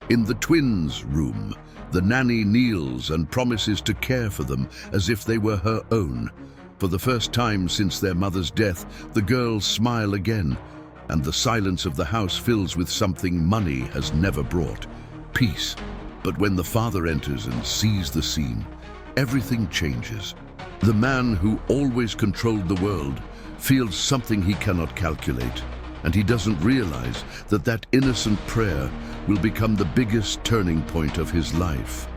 In the twins' room, the nanny kneels and promises to care for them as if they were her own. For the first time since their mother's death, the girls smile again, and the silence of the house fills with something money has never brought: peace. But when the father enters and sees the scene, everything changes. The man who always controlled the world feels something he cannot calculate, and he doesn't realize that that innocent prayer will become the biggest turning point of his life.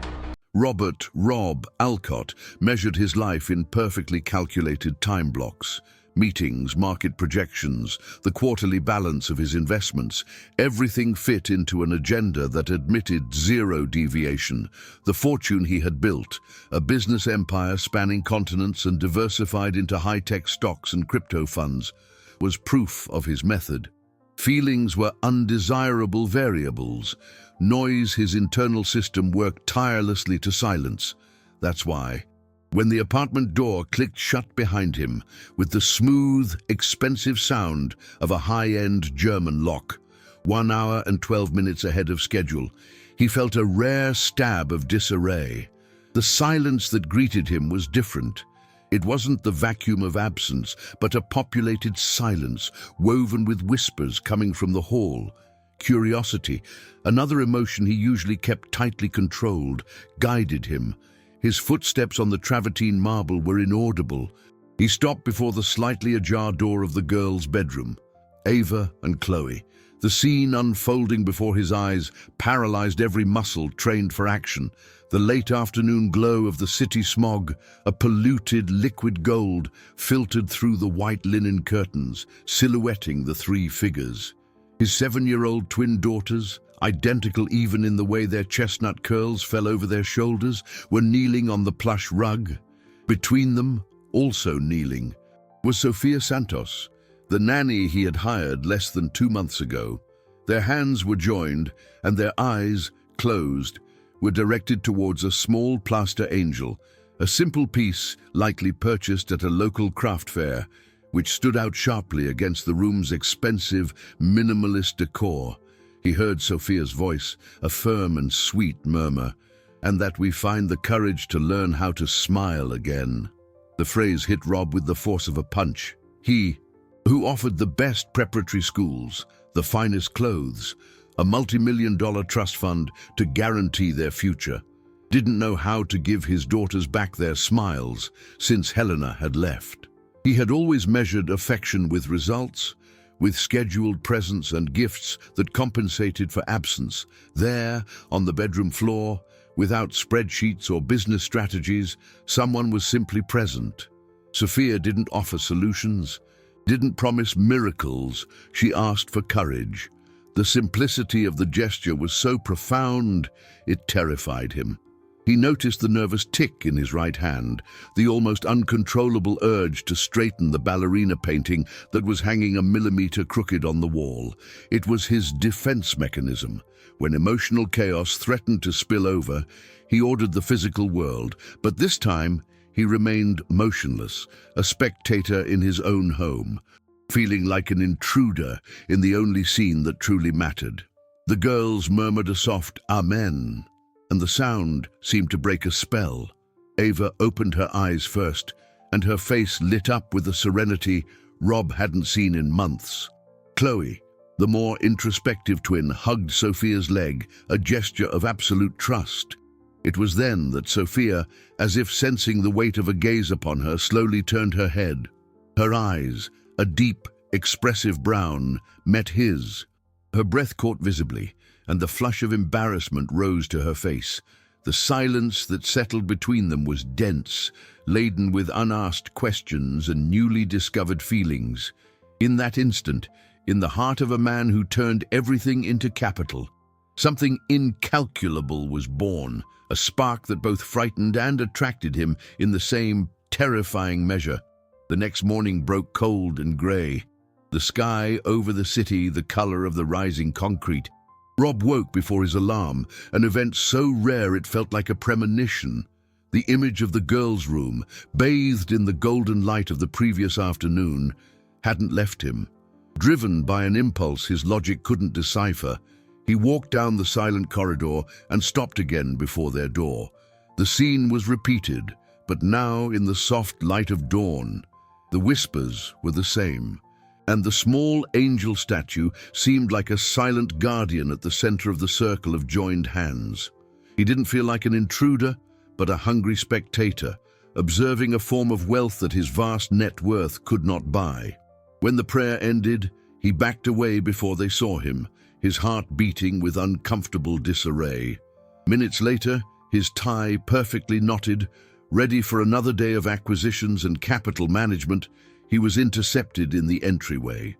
Robert "Rob" Alcott measured his life in perfectly calculated time blocks. Meetings, market projections, the quarterly balance of his investments, everything fit into an agenda that admitted zero deviation. The fortune he had built, a business empire spanning continents and diversified into high-tech stocks and crypto funds, was proof of his method. Feelings were undesirable variables. Noise his internal system worked tirelessly to silence. That's why, when the apartment door clicked shut behind him, with the smooth, expensive sound of a high-end German lock, 1 hour and 12 minutes ahead of schedule, he felt a rare stab of disarray. The silence that greeted him was different. It wasn't the vacuum of absence, but a populated silence, woven with whispers coming from the hall. Curiosity, another emotion he usually kept tightly controlled, guided him. His footsteps on the travertine marble were inaudible. He stopped before the slightly ajar door of the girls' bedroom. Ava and Chloe. The scene unfolding before his eyes paralyzed every muscle trained for action. The late afternoon glow of the city smog, a polluted liquid gold, filtered through the white linen curtains, silhouetting the three figures. His 7-year-old twin daughters, identical even in the way their chestnut curls fell over their shoulders, were kneeling on the plush rug. Between them, also kneeling, was Sophia Santos, the nanny he had hired less than 2 months ago. Their hands were joined, and their eyes, closed, were directed towards a small plaster angel, a simple piece likely purchased at a local craft fair, which stood out sharply against the room's expensive, minimalist decor. He heard Sophia's voice, a firm and sweet murmur, "And that we find the courage to learn how to smile again." The phrase hit Rob with the force of a punch. He, who offered the best preparatory schools, the finest clothes, a multi-million-dollar trust fund to guarantee their future, didn't know how to give his daughters back their smiles since Helena had left. He had always measured affection with results, with scheduled presents and gifts that compensated for absence. There, on the bedroom floor, without spreadsheets or business strategies, someone was simply present. Sophia didn't offer solutions, didn't promise miracles. She asked for courage. The simplicity of the gesture was so profound, it terrified him. He noticed the nervous tick in his right hand, the almost uncontrollable urge to straighten the ballerina painting that was hanging a millimeter crooked on the wall. It was his defense mechanism. When emotional chaos threatened to spill over, he ordered the physical world, but this time he remained motionless, a spectator in his own home, feeling like an intruder in the only scene that truly mattered. The girls murmured a soft "Amen," and the sound seemed to break a spell. Ava opened her eyes first, and her face lit up with a serenity Rob hadn't seen in months. Chloe, the more introspective twin, hugged Sophia's leg, a gesture of absolute trust. It was then that Sophia, as if sensing the weight of a gaze upon her, slowly turned her head. Her eyes, a deep, expressive brown, met his. Her breath caught visibly, and the flush of embarrassment rose to her face. The silence that settled between them was dense, laden with unasked questions and newly discovered feelings. In that instant, in the heart of a man who turned everything into capital, something incalculable was born, a spark that both frightened and attracted him in the same terrifying measure. The next morning broke cold and grey. The sky over the city the color of the rising concrete. Rob woke before his alarm, an event so rare it felt like a premonition. The image of the girls' room, bathed in the golden light of the previous afternoon, hadn't left him. Driven by an impulse his logic couldn't decipher, He walked down the silent corridor and stopped again before their door. The scene was repeated, but now in the soft light of dawn. The whispers were the same, and the small angel statue seemed like a silent guardian at the center of the circle of joined hands. He didn't feel like an intruder, but a hungry spectator, observing a form of wealth that his vast net worth could not buy. When the prayer ended, he backed away before they saw him, his heart beating with uncomfortable disarray. Minutes later, his tie perfectly knotted, ready for another day of acquisitions and capital management, he was intercepted in the entryway.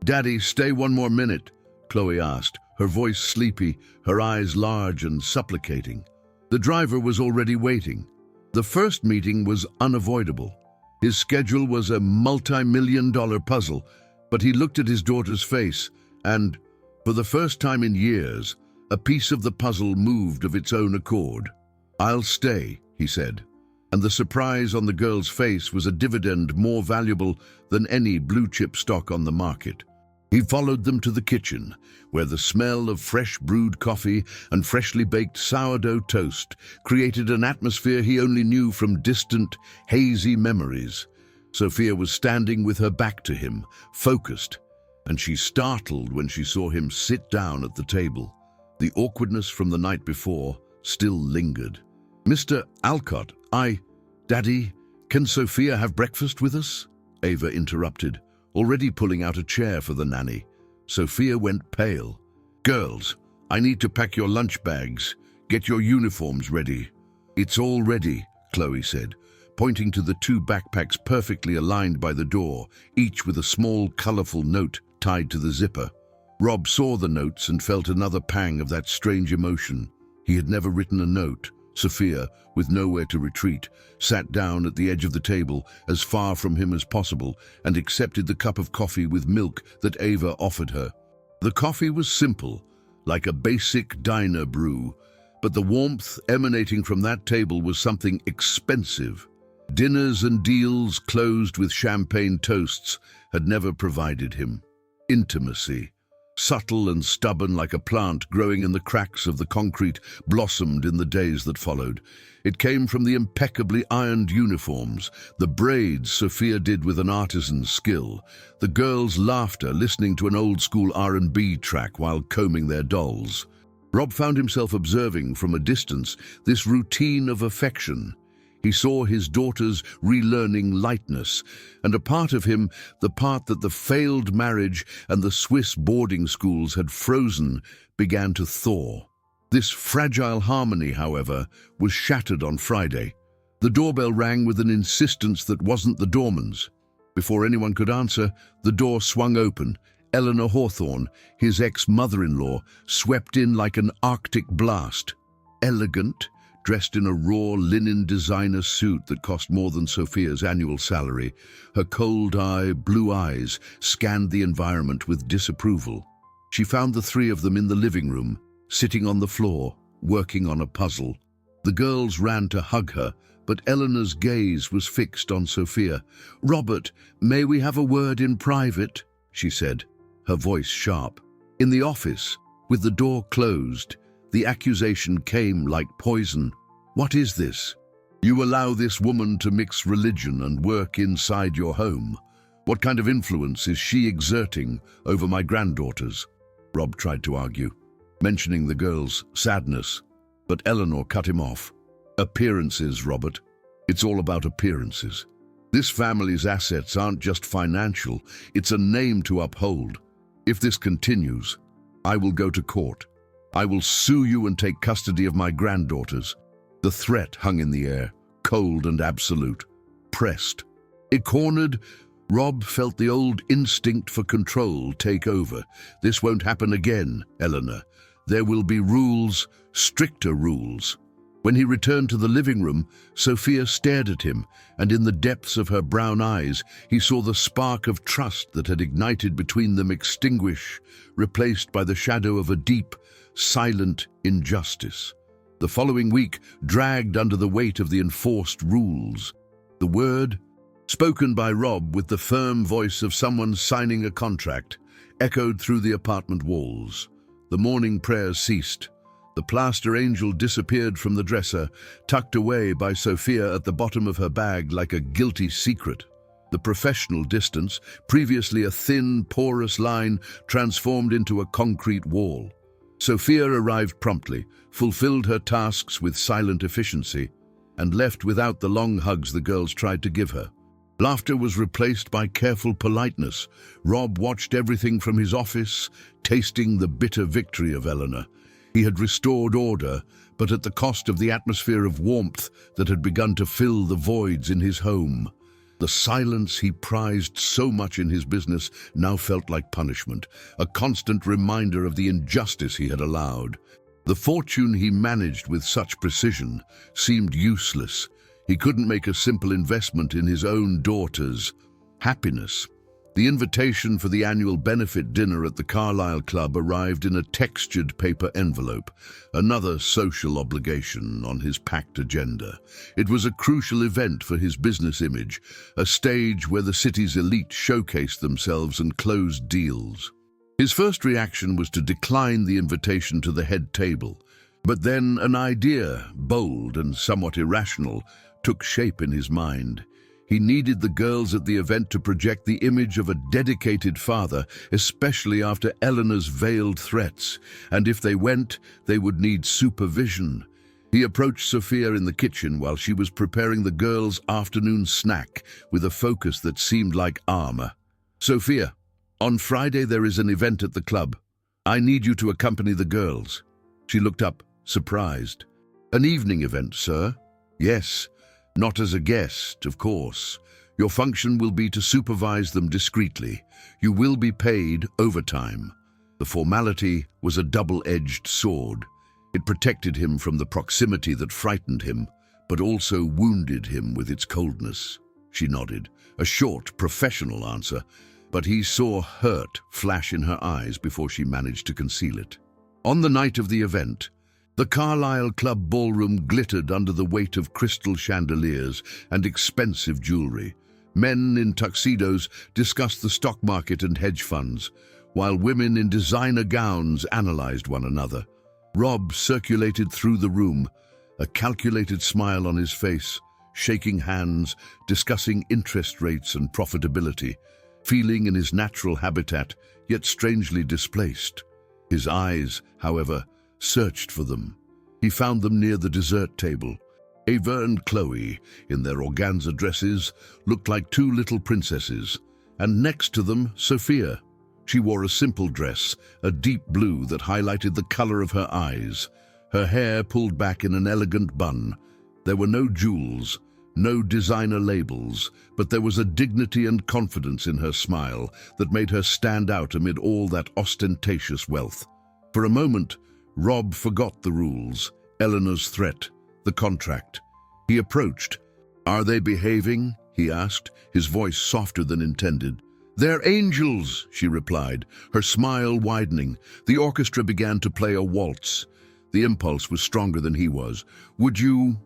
"Daddy, stay one more minute," Chloe asked, her voice sleepy, her eyes large and supplicating. The driver was already waiting. The first meeting was unavoidable. His schedule was a multi-million-dollar puzzle, but he looked at his daughter's face, and, for the first time in years, a piece of the puzzle moved of its own accord. "I'll stay," he said, and the surprise on the girl's face was a dividend more valuable than any blue-chip stock on the market. He followed them to the kitchen, where the smell of fresh brewed coffee and freshly baked sourdough toast created an atmosphere he only knew from distant, hazy memories. Sophia was standing with her back to him, focused, and she startled when she saw him sit down at the table. The awkwardness from the night before still lingered. "Mr. Alcott, Daddy, can Sophia have breakfast with us?" Ava interrupted, already pulling out a chair for the nanny. Sophia went pale. "Girls, I need to pack your lunch bags. Get your uniforms ready." "It's all ready," Chloe said, pointing to the two backpacks perfectly aligned by the door, each with a small, colorful note tied to the zipper. Rob saw the notes and felt another pang of that strange emotion. He had never written a note. Sophia, with nowhere to retreat, sat down at the edge of the table, as far from him as possible, and accepted the cup of coffee with milk that Ava offered her. The coffee was simple, like a basic diner brew, but the warmth emanating from that table was something expensive. Dinners and deals closed with champagne toasts had never provided him. Intimacy, subtle and stubborn like a plant growing in the cracks of the concrete, blossomed in the days that followed. It came from the impeccably ironed uniforms, the braids Sophia did with an artisan's skill, the girls' laughter listening to an old-school R&B track while combing their dolls. Rob found himself observing from a distance this routine of affection. He saw his daughter's relearning lightness, and a part of him, the part that the failed marriage and the Swiss boarding schools had frozen, began to thaw. This fragile harmony, however, was shattered on Friday. The doorbell rang with an insistence that wasn't the doorman's. Before anyone could answer, the door swung open. Eleanor Hawthorne, his ex-mother-in-law, swept in like an Arctic blast. Elegant, dressed in a raw linen designer suit that cost more than Sophia's annual salary, her cold-eyed blue eyes scanned the environment with disapproval. She found the three of them in the living room, sitting on the floor, working on a puzzle. The girls ran to hug her, but Eleanor's gaze was fixed on Sophia. "Robert, may we have a word in private?" she said, her voice sharp. In the office, with the door closed, the accusation came like poison. "What is this? You allow this woman to mix religion and work inside your home. What kind of influence is she exerting over my granddaughters?" Rob tried to argue, mentioning the girl's sadness, but Eleanor cut him off. "Appearances, Robert. It's all about appearances. This family's assets aren't just financial, it's a name to uphold. If this continues, I will go to court. I will sue you and take custody of my granddaughters." The threat hung in the air, cold and absolute. Pressed, cornered, Rob felt the old instinct for control take over. "This won't happen again, Eleanor. There will be rules, stricter rules." When he returned to the living room, Sophia stared at him, and in the depths of her brown eyes, he saw the spark of trust that had ignited between them extinguish, replaced by the shadow of a deep, silent injustice. The following week dragged under the weight of the enforced rules. The word, spoken by Rob with the firm voice of someone signing a contract, echoed through the apartment walls. The morning prayers ceased. The plaster angel disappeared from the dresser, tucked away by Sophia at the bottom of her bag like a guilty secret. The professional distance, previously a thin, porous line, transformed into a concrete wall. Sophia arrived promptly, fulfilled her tasks with silent efficiency, and left without the long hugs the girls tried to give her. Laughter was replaced by careful politeness. Rob watched everything from his office, tasting the bitter victory of Eleanor. He had restored order, but at the cost of the atmosphere of warmth that had begun to fill the voids in his home. The silence he prized so much in his business now felt like punishment, a constant reminder of the injustice he had allowed. The fortune he managed with such precision seemed useless. He couldn't make a simple investment in his own daughter's happiness. The invitation for the annual benefit dinner at the Carlisle Club arrived in a textured paper envelope, another social obligation on his packed agenda. It was a crucial event for his business image, a stage where the city's elite showcased themselves and closed deals. His first reaction was to decline the invitation to the head table, but then an idea, bold and somewhat irrational, took shape in his mind. He needed the girls at the event to project the image of a dedicated father, especially after Eleanor's veiled threats, and if they went, they would need supervision. He approached Sophia in the kitchen while she was preparing the girls' afternoon snack with a focus that seemed like armor. "Sophia, on Friday there is an event at the club. I need you to accompany the girls." She looked up, surprised. "An evening event, sir?" "Yes. Not as a guest, of course. Your function will be to supervise them discreetly. You will be paid overtime." The formality was a double-edged sword. It protected him from the proximity that frightened him, but also wounded him with its coldness. She nodded, a short, professional answer, but he saw hurt flash in her eyes before she managed to conceal it. On the night of the event, the Carlisle Club ballroom glittered under the weight of crystal chandeliers and expensive jewelry. Men in tuxedos discussed the stock market and hedge funds, while women in designer gowns analyzed one another. Rob circulated through the room, a calculated smile on his face, shaking hands, discussing interest rates and profitability, feeling in his natural habitat, yet strangely displaced. His eyes, however, searched for them. He found them near the dessert table. Ava and Chloe, in their organza dresses, looked like two little princesses, and next to them, Sophia. She wore a simple dress, a deep blue that highlighted the color of her eyes, her hair pulled back in an elegant bun. There were no jewels, no designer labels, but there was a dignity and confidence in her smile that made her stand out amid all that ostentatious wealth. For a moment, Rob forgot the rules, Eleanor's threat, the contract. He approached. "Are they behaving?" he asked, his voice softer than intended. "They're angels," she replied, her smile widening. The orchestra began to play a waltz. The impulse was stronger than he was. "Would you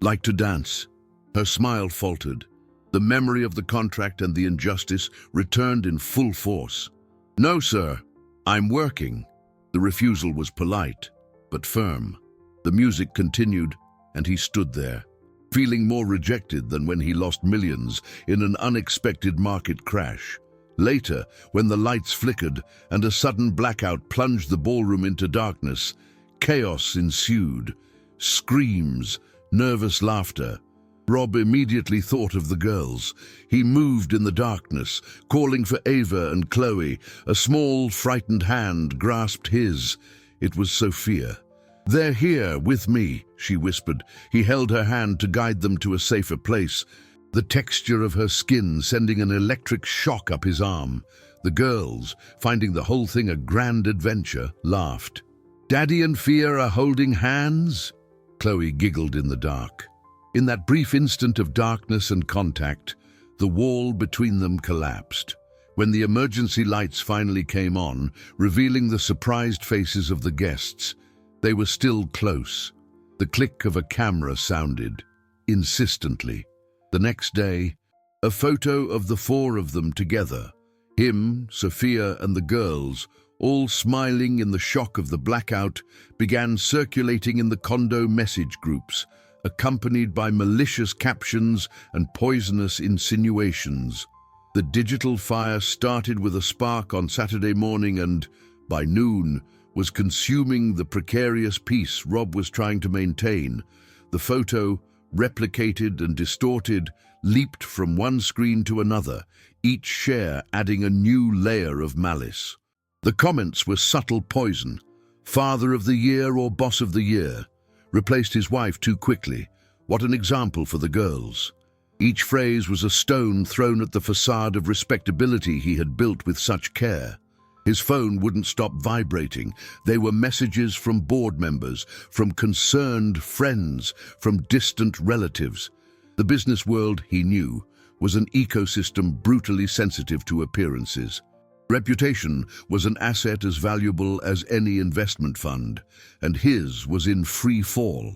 like to dance?" Her smile faltered. The memory of the contract and the injustice returned in full force. "No, sir. I'm working." The refusal was polite, but firm. The music continued, and he stood there, feeling more rejected than when he lost millions in an unexpected market crash. Later, when the lights flickered and a sudden blackout plunged the ballroom into darkness, chaos ensued. Screams, nervous laughter. Rob immediately thought of the girls. He moved in the darkness, calling for Ava and Chloe. A small, frightened hand grasped his. It was Sophia. "They're here, with me," she whispered. He held her hand to guide them to a safer place, the texture of her skin sending an electric shock up his arm. The girls, finding the whole thing a grand adventure, laughed. "Daddy and Fia are holding hands?" Chloe giggled in the dark. In that brief instant of darkness and contact, the wall between them collapsed. When the emergency lights finally came on, revealing the surprised faces of the guests, they were still close. The click of a camera sounded, insistently. The next day, a photo of the four of them together, him, Sophia, and the girls, all smiling in the shock of the blackout, began circulating in the condo message groups, accompanied by malicious captions and poisonous insinuations. The digital fire started with a spark on Saturday morning and, by noon, was consuming the precarious peace Rob was trying to maintain. The photo, replicated and distorted, leaped from one screen to another, each share adding a new layer of malice. The comments were subtle poison. Father of the year or boss of the year. Replaced his wife too quickly. What an example for the girls. Each phrase was a stone thrown at the facade of respectability he had built with such care. His phone wouldn't stop vibrating. They were messages from board members, from concerned friends, from distant relatives. The business world, he knew, was an ecosystem brutally sensitive to appearances. Reputation was an asset as valuable as any investment fund, and his was in free fall.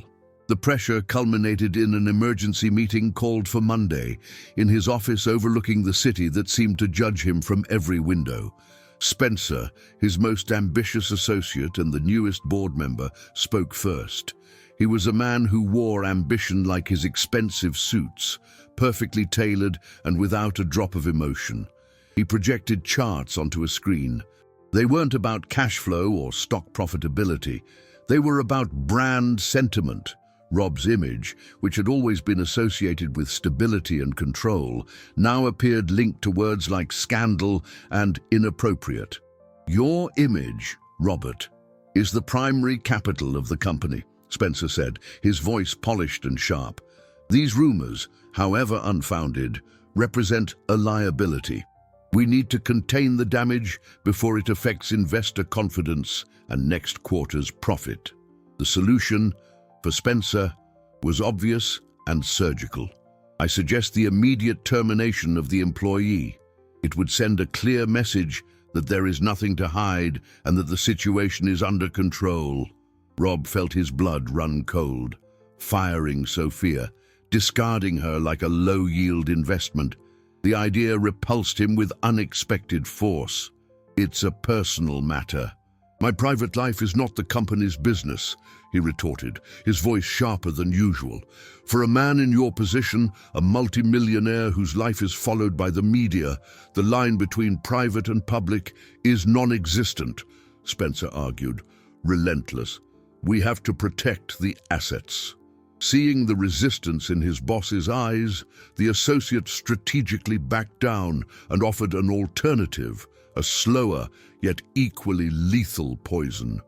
The pressure culminated in an emergency meeting called for Monday, in his office overlooking the city that seemed to judge him from every window. Spencer, his most ambitious associate and the newest board member, spoke first. He was a man who wore ambition like his expensive suits, perfectly tailored and without a drop of emotion. He projected charts onto a screen. They weren't about cash flow or stock profitability. They were about brand sentiment. Rob's image, which had always been associated with stability and control, now appeared linked to words like scandal and inappropriate. Your image, Robert, is the primary capital of the company, Spencer said, his voice polished and sharp. These rumors, however unfounded, represent a liability. We need to contain the damage before it affects investor confidence and next quarter's profit. The solution, for Spencer, was obvious and surgical. I suggest the immediate termination of the employee. It would send a clear message that there is nothing to hide and that the situation is under control. Rob felt his blood run cold. Firing Sophia, discarding her like a low-yield investment. The idea repulsed him with unexpected force. It's a personal matter. My private life is not the company's business, he retorted, his voice sharper than usual. For a man in your position, a multimillionaire whose life is followed by the media, the line between private and public is non-existent, Spencer argued, relentless. We have to protect the assets. Seeing the resistance in his boss's eyes, the associate strategically backed down and offered an alternative, a slower yet equally lethal poison.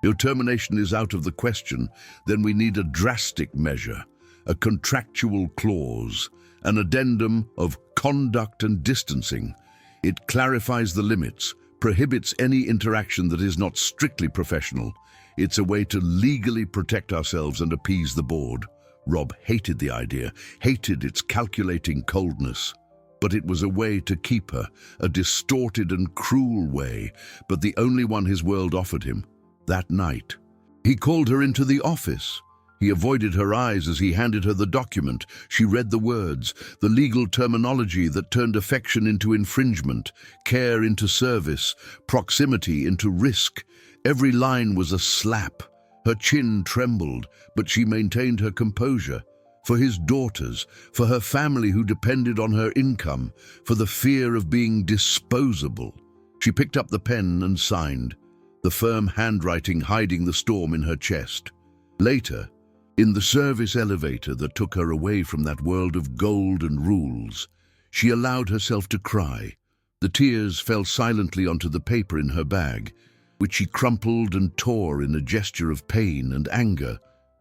If termination is out of the question, then we need a drastic measure, a contractual clause, an addendum of conduct and distancing. It clarifies the limits, prohibits any interaction that is not strictly professional. It's a way to legally protect ourselves and appease the board. Rob hated the idea, hated its calculating coldness. But it was a way to keep her, a distorted and cruel way, but the only one his world offered him. That night, he called her into the office. He avoided her eyes as he handed her the document. She read the words, the legal terminology that turned affection into infringement, care into service, proximity into risk. Every line was a slap. Her chin trembled, but she maintained her composure. For his daughters, for her family who depended on her income, for the fear of being disposable. She picked up the pen and signed, the firm handwriting hiding the storm in her chest. Later, in the service elevator that took her away from that world of gold and rules, she allowed herself to cry. The tears fell silently onto the paper in her bag, which she crumpled and tore in a gesture of pain and anger.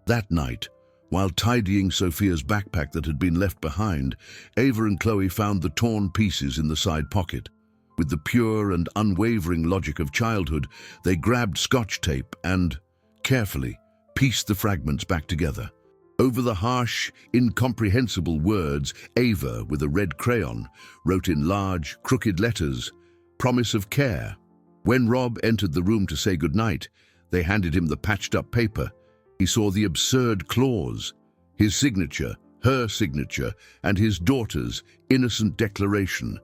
That night, while tidying Sophia's backpack that had been left behind, Ava and Chloe found the torn pieces in the side pocket. With the pure and unwavering logic of childhood, they grabbed Scotch tape and, carefully, pieced the fragments back together. Over the harsh, incomprehensible words, Ava, with a red crayon, wrote in large, crooked letters, "Promise of care." When Rob entered the room to say goodnight, they handed him the patched-up paper. He saw the absurd clause, his signature, her signature, and his daughter's innocent declaration.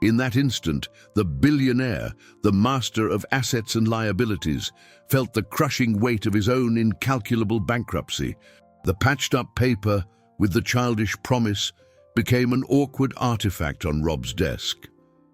In that instant, the billionaire, the master of assets and liabilities, felt the crushing weight of his own incalculable bankruptcy. The patched-up paper, with the childish promise, became an awkward artifact on Rob's desk.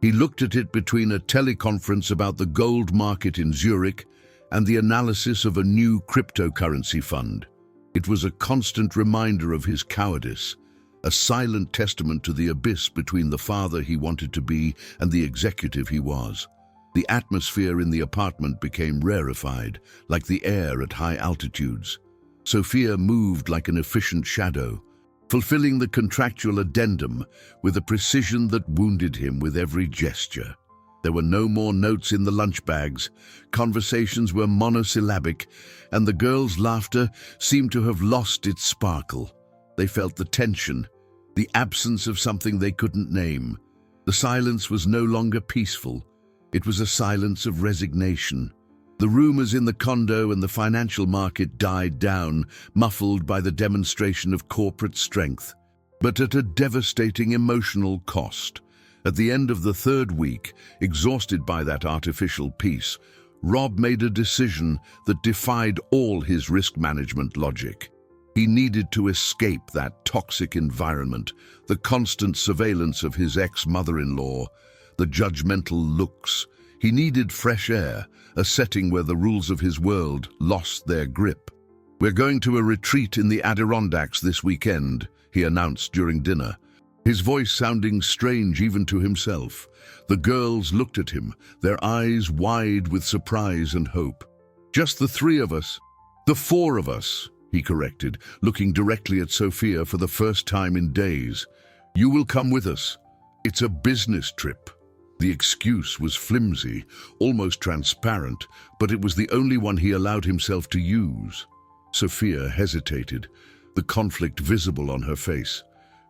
He looked at it between a teleconference about the gold market in Zurich and the analysis of a new cryptocurrency fund. It was a constant reminder of his cowardice, a silent testament to the abyss between the father he wanted to be and the executive he was. The atmosphere in the apartment became rarefied, like the air at high altitudes. Sophia moved like an efficient shadow, fulfilling the contractual addendum with a precision that wounded him with every gesture. There were no more notes in the lunch bags, conversations were monosyllabic, and the girls' laughter seemed to have lost its sparkle. They felt the tension, the absence of something they couldn't name. The silence was no longer peaceful. It was a silence of resignation. The rumors in the condo and the financial market died down, muffled by the demonstration of corporate strength, but at a devastating emotional cost. At the end of the third week, exhausted by that artificial peace, Rob made a decision that defied all his risk management logic. He needed to escape that toxic environment, the constant surveillance of his ex-mother-in-law, the judgmental looks. He needed fresh air, a setting where the rules of his world lost their grip. "We're going to a retreat in the Adirondacks this weekend," he announced during dinner, his voice sounding strange even to himself. The girls looked at him, their eyes wide with surprise and hope. "Just the three of us." "The four of us," he corrected, looking directly at Sophia for the first time in days. "You will come with us. It's a business trip." The excuse was flimsy, almost transparent, but it was the only one he allowed himself to use. Sophia hesitated, the conflict visible on her face.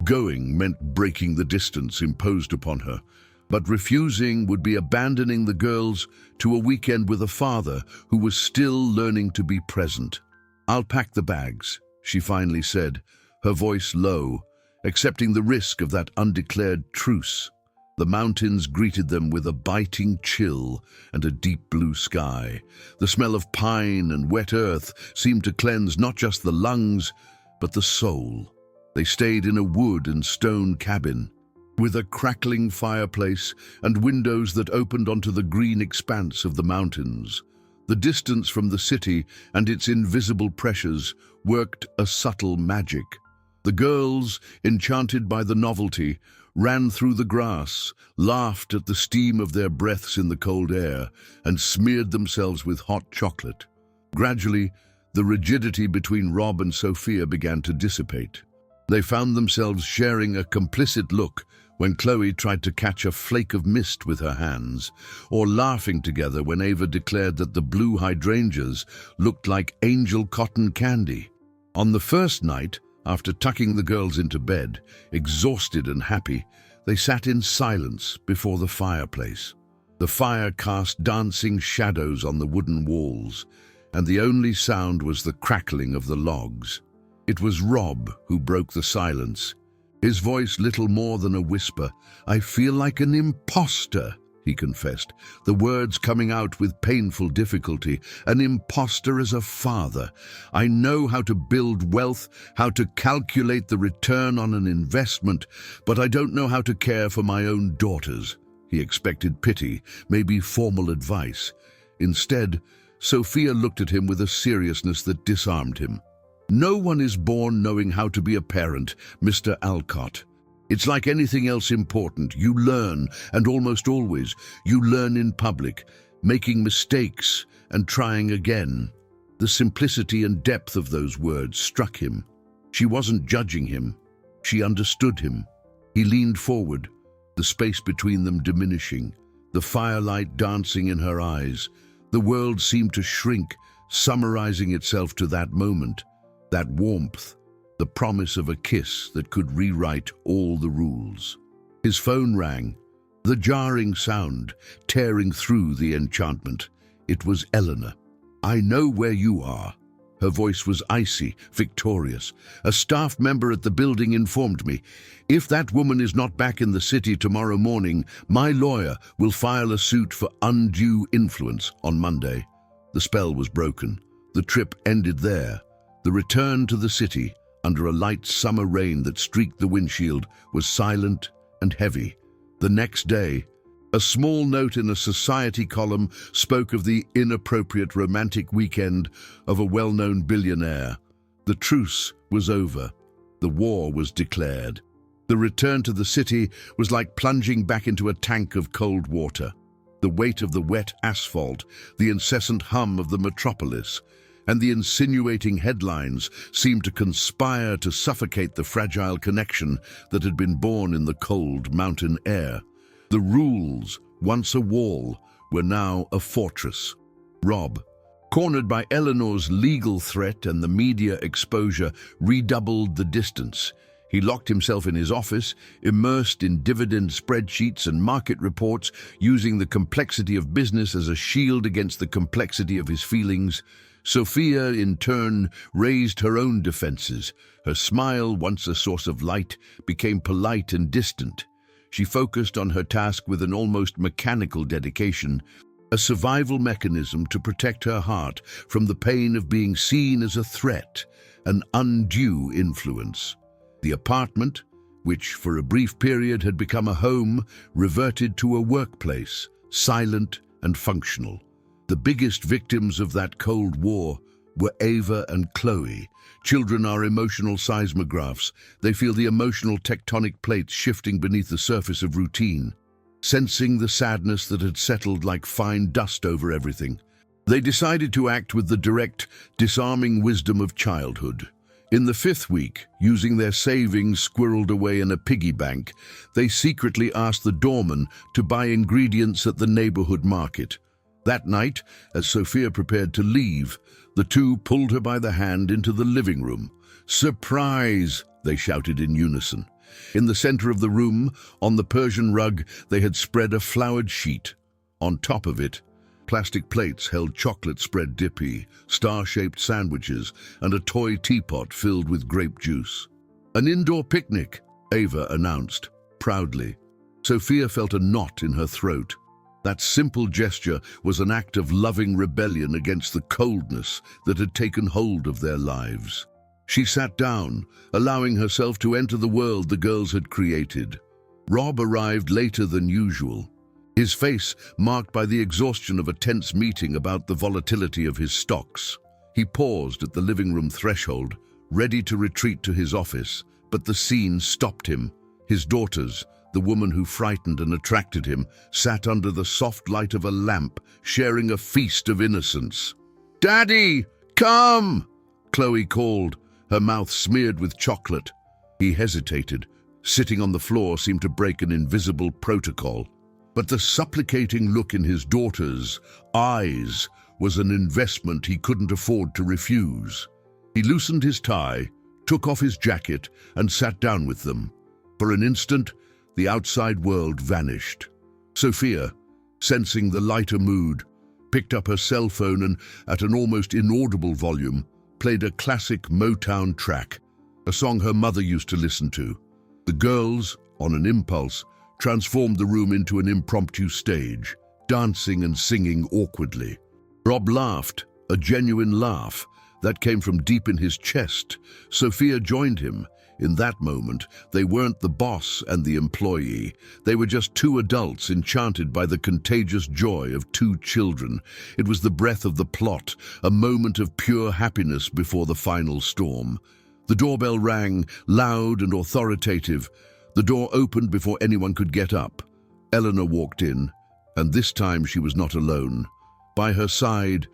Going meant breaking the distance imposed upon her, but refusing would be abandoning the girls to a weekend with a father who was still learning to be present. "I'll pack the bags," she finally said, her voice low, accepting the risk of that undeclared truce. The mountains greeted them with a biting chill and a deep blue sky. The smell of pine and wet earth seemed to cleanse not just the lungs, but the soul. They stayed in a wood and stone cabin, with a crackling fireplace and windows that opened onto the green expanse of the mountains. The distance from the city and its invisible pressures worked a subtle magic. The girls, enchanted by the novelty, ran through the grass, laughed at the steam of their breaths in the cold air, and smeared themselves with hot chocolate. Gradually, the rigidity between Rob and Sophia began to dissipate. They found themselves sharing a complicit look when Chloe tried to catch a flake of mist with her hands, or laughing together when Ava declared that the blue hydrangeas looked like angel cotton candy. On the first night, after tucking the girls into bed, exhausted and happy, they sat in silence before the fireplace. The fire cast dancing shadows on the wooden walls, and the only sound was the crackling of the logs. It was Rob who broke the silence, his voice little more than a whisper. "I feel like an imposter," he confessed, the words coming out with painful difficulty. "An imposter as a father. I know how to build wealth, how to calculate the return on an investment, but I don't know how to care for my own daughters." He expected pity, maybe formal advice. Instead, Sophia looked at him with a seriousness that disarmed him. "No one is born knowing how to be a parent, Mr. Alcott. It's like anything else important. You learn, and almost always, you learn in public, making mistakes and trying again." The simplicity and depth of those words struck him. She wasn't judging him. She understood him. He leaned forward, the space between them diminishing, the firelight dancing in her eyes. The world seemed to shrink, summarizing itself to that moment, that warmth, the promise of a kiss that could rewrite all the rules. His phone rang, the jarring sound tearing through the enchantment. It was Eleanor. "I know where you are." Her voice was icy, victorious. "A staff member at the building informed me, if that woman is not back in the city tomorrow morning, my lawyer will file a suit for undue influence on Monday." The spell was broken. The trip ended there. The return to the city, under a light summer rain that streaked the windshield, was silent and heavy. The next day, a small note in a society column spoke of the inappropriate romantic weekend of a well-known billionaire. The truce was over. The war was declared. The return to the city was like plunging back into a tank of cold water. The weight of the wet asphalt, the incessant hum of the metropolis, and the insinuating headlines seemed to conspire to suffocate the fragile connection that had been born in the cold mountain air. The rules, once a wall, were now a fortress. Rob, cornered by Eleanor's legal threat and the media exposure, redoubled the distance. He locked himself in his office, immersed in dividend spreadsheets and market reports, using the complexity of business as a shield against the complexity of his feelings. Sophia, in turn, raised her own defenses. Her smile, once a source of light, became polite and distant. She focused on her task with an almost mechanical dedication, a survival mechanism to protect her heart from the pain of being seen as a threat, an undue influence. The apartment, which for a brief period had become a home, reverted to a workplace, silent and functional. The biggest victims of that Cold War were Ava and Chloe. Children are emotional seismographs. They feel the emotional tectonic plates shifting beneath the surface of routine, sensing the sadness that had settled like fine dust over everything. They decided to act with the direct, disarming wisdom of childhood. In the 5th week, using their savings squirreled away in a piggy bank, they secretly asked the doorman to buy ingredients at the neighborhood market. That night, as Sophia prepared to leave, the two pulled her by the hand into the living room. "Surprise!" they shouted in unison. In the center of the room, on the Persian rug, they had spread a flowered sheet. On top of it, plastic plates held chocolate spread dippy, star-shaped sandwiches, and a toy teapot filled with grape juice. "An indoor picnic," Ava announced, proudly. Sophia felt a knot in her throat. That simple gesture was an act of loving rebellion against the coldness that had taken hold of their lives. She sat down, allowing herself to enter the world the girls had created. Rob arrived later than usual, his face marked by the exhaustion of a tense meeting about the volatility of his stocks. He paused at the living room threshold, ready to retreat to his office, but the scene stopped him. His daughters, the woman who frightened and attracted him, sat under the soft light of a lamp, sharing a feast of innocence. "Daddy, come!" Chloe called, her mouth smeared with chocolate. He hesitated. Sitting on the floor seemed to break an invisible protocol. But the supplicating look in his daughter's eyes was an investment he couldn't afford to refuse. He loosened his tie, took off his jacket, and sat down with them. For an instant, the outside world vanished. Sophia, sensing the lighter mood, picked up her cell phone and, at an almost inaudible volume, played a classic Motown track, a song her mother used to listen to. The girls, on an impulse, transformed the room into an impromptu stage, dancing and singing awkwardly. Rob laughed, a genuine laugh that came from deep in his chest. Sophia joined him. In that moment, they weren't the boss and the employee. They were just two adults enchanted by the contagious joy of two children. It was the breath of the plot, a moment of pure happiness before the final storm. The doorbell rang, loud and authoritative. The door opened before anyone could get up. Eleanor walked in, and this time she was not alone. By her side,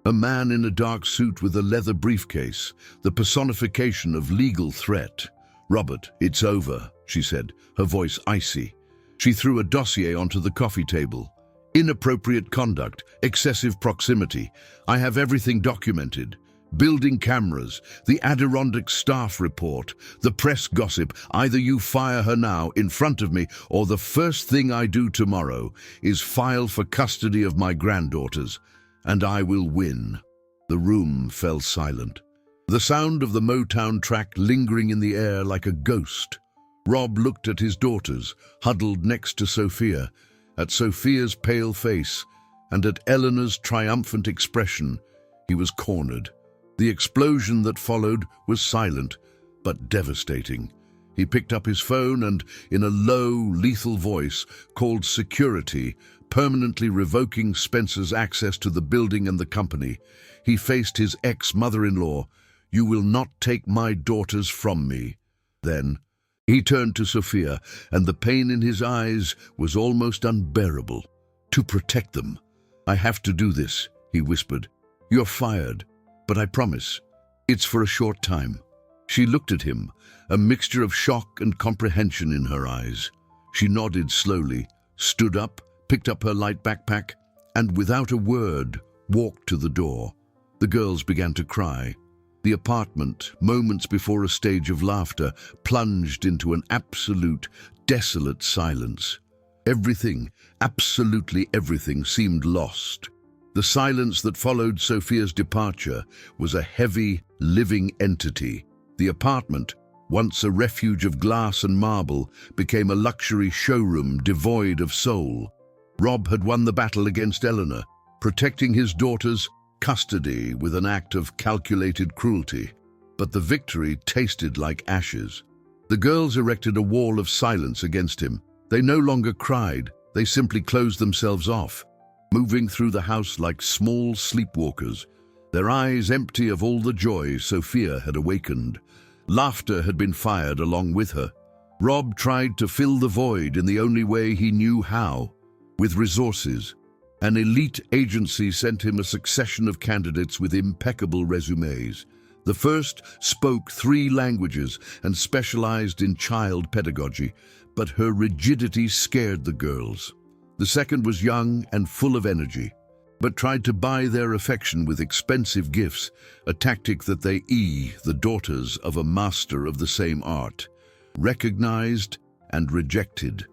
a man in a dark suit with a leather briefcase, the personification of legal threat. "Robert, it's over," she said, her voice icy. She threw a dossier onto the coffee table. "Inappropriate conduct, excessive proximity. I have everything documented. Building cameras, the Adirondack staff report, the press gossip. Either you fire her now in front of me, or the first thing I do tomorrow is file for custody of my granddaughters, and I will win." The room fell silent. the sound of the Motown track lingering in the air like a ghost. Rob looked at his daughters, huddled next to Sophia, at Sophia's pale face, and at Eleanor's triumphant expression. He was cornered. The explosion that followed was silent, but devastating. He picked up his phone and, in a low, lethal voice, called security, permanently revoking Spencer's access to the building and the company. He faced his ex-mother-in-law. "You will not take my daughters from me." Then, he turned to Sophia, and the pain in his eyes was almost unbearable. "To protect them. I have to do this," he whispered. "You're fired, but I promise, it's for a short time." She looked at him, a mixture of shock and comprehension in her eyes. She nodded slowly, stood up, picked up her light backpack, and without a word, walked to the door. The girls began to cry. The apartment, moments before a stage of laughter, plunged into an absolute, desolate silence. Everything, absolutely everything, seemed lost. The silence that followed Sophia's departure was a heavy, living entity. The apartment, once a refuge of glass and marble, became a luxury showroom devoid of soul. Rob had won the battle against Eleanor, protecting his daughter's custody with an act of calculated cruelty. But the victory tasted like ashes. The girls erected a wall of silence against him. They no longer cried, they simply closed themselves off, moving through the house like small sleepwalkers, their eyes empty of all the joy Sophia had awakened. Laughter had been fired along with her. Rob tried to fill the void in the only way he knew how, with resources. An elite agency sent him a succession of candidates with impeccable resumes. The first spoke 3 languages and specialized in child pedagogy, but her rigidity scared the girls. The second was young and full of energy, but tried to buy their affection with expensive gifts, a tactic that the daughters of a master of the same art, recognized and rejected.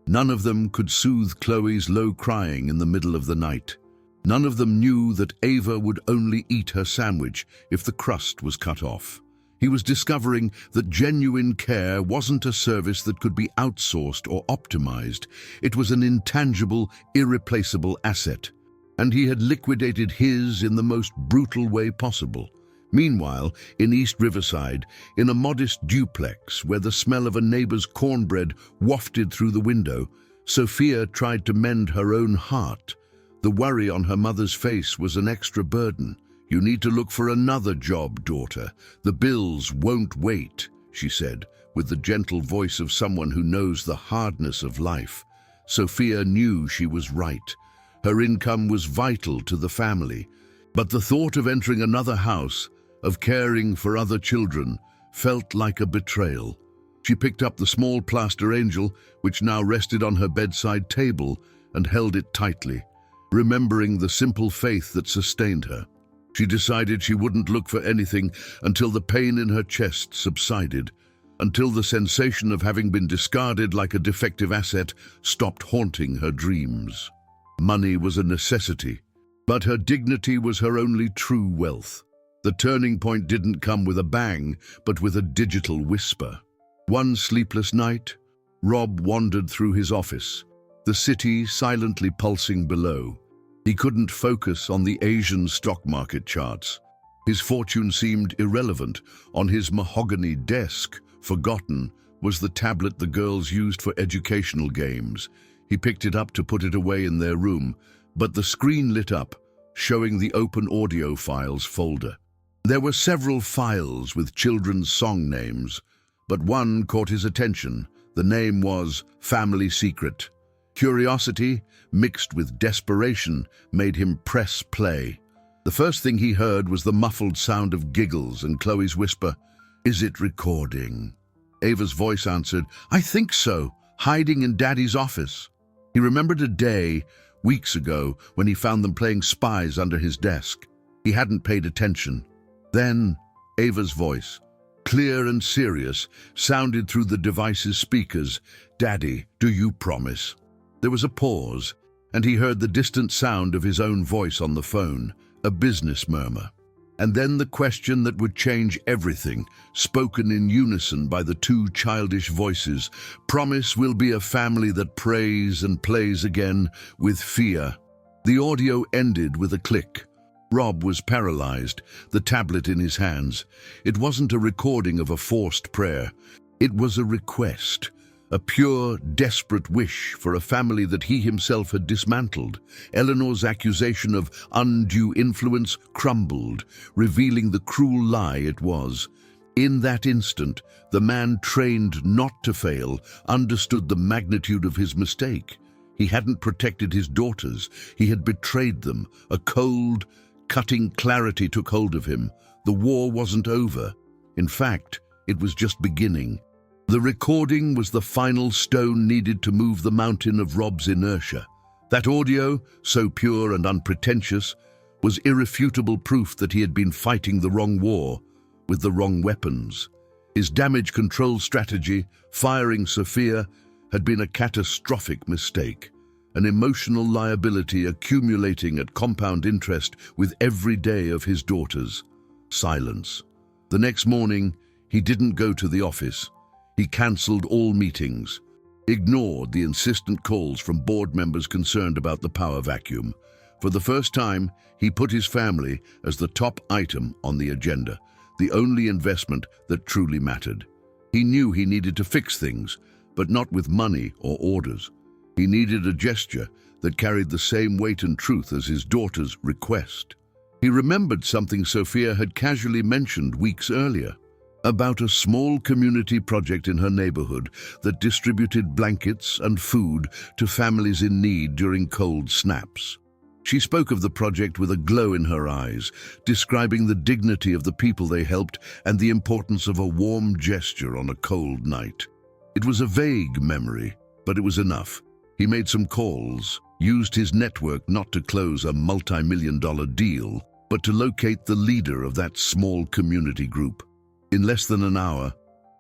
None of them could soothe Chloe's low crying in the middle of the night. None of them knew that Ava would only eat her sandwich if the crust was cut off. He was discovering that genuine care wasn't a service that could be outsourced or optimized. It was an intangible, irreplaceable asset, and he had liquidated his in the most brutal way possible. Meanwhile, in East Riverside, in a modest duplex where the smell of a neighbor's cornbread wafted through the window, Sophia tried to mend her own heart. The worry on her mother's face was an extra burden. "You need to look for another job, daughter. The bills won't wait," she said, with the gentle voice of someone who knows the hardness of life. Sophia knew she was right. Her income was vital to the family, but the thought of entering another house, of caring for other children, felt like a betrayal. She picked up the small plaster angel, which now rested on her bedside table, and held it tightly, remembering the simple faith that sustained her. She decided she wouldn't look for anything until the pain in her chest subsided, until the sensation of having been discarded like a defective asset stopped haunting her dreams. Money was a necessity, but her dignity was her only true wealth. The turning point didn't come with a bang, but with a digital whisper. One sleepless night, Rob wandered through his office, the city silently pulsing below. He couldn't focus on the Asian stock market charts. His fortune seemed irrelevant. On his mahogany desk, forgotten, was the tablet the girls used for educational games. He picked it up to put it away in their room, but the screen lit up, showing the open audio files folder. There were several files with children's song names, but one caught his attention. The name was Family Secret. Curiosity, mixed with desperation, made him press play. The first thing he heard was the muffled sound of giggles and Chloe's whisper, "Is it recording?" Ava's voice answered, "I think so, hiding in Daddy's office." He remembered a day, weeks ago, when he found them playing spies under his desk. He hadn't paid attention. Then, Ava's voice, clear and serious, sounded through the device's speakers. "Daddy, do you promise?" There was a pause, and he heard the distant sound of his own voice on the phone, a business murmur. And then the question that would change everything, spoken in unison by the two childish voices. Promise we'll be a family that prays and plays again with fear. The audio ended with a click. Rob was paralyzed, the tablet in his hands. It wasn't a recording of a forced prayer. It was a request, a pure, desperate wish for a family that he himself had dismantled. Eleanor's accusation of undue influence crumbled, revealing the cruel lie it was. In that instant, the man trained not to fail understood the magnitude of his mistake. He hadn't protected his daughters. He had betrayed them. A cold, cutting clarity took hold of him. The war wasn't over. In fact, it was just beginning. The recording was the final stone needed to move the mountain of Rob's inertia. That audio, so pure and unpretentious, was irrefutable proof that he had been fighting the wrong war with the wrong weapons. His damage control strategy, firing Sophia, had been a catastrophic mistake, an emotional liability accumulating at compound interest with every day of his daughters. Silence. The next morning, he didn't go to the office. He cancelled all meetings, ignored the insistent calls from board members concerned about the power vacuum. For the first time, he put his family as the top item on the agenda, the only investment that truly mattered. He knew he needed to fix things, but not with money or orders. He needed a gesture that carried the same weight and truth as his daughter's request. He remembered something Sophia had casually mentioned weeks earlier, about a small community project in her neighborhood that distributed blankets and food to families in need during cold snaps. She spoke of the project with a glow in her eyes, describing the dignity of the people they helped and the importance of a warm gesture on a cold night. It was a vague memory, but it was enough. He made some calls, used his network not to close a multi-million-dollar deal, but to locate the leader of that small community group. In less than an hour,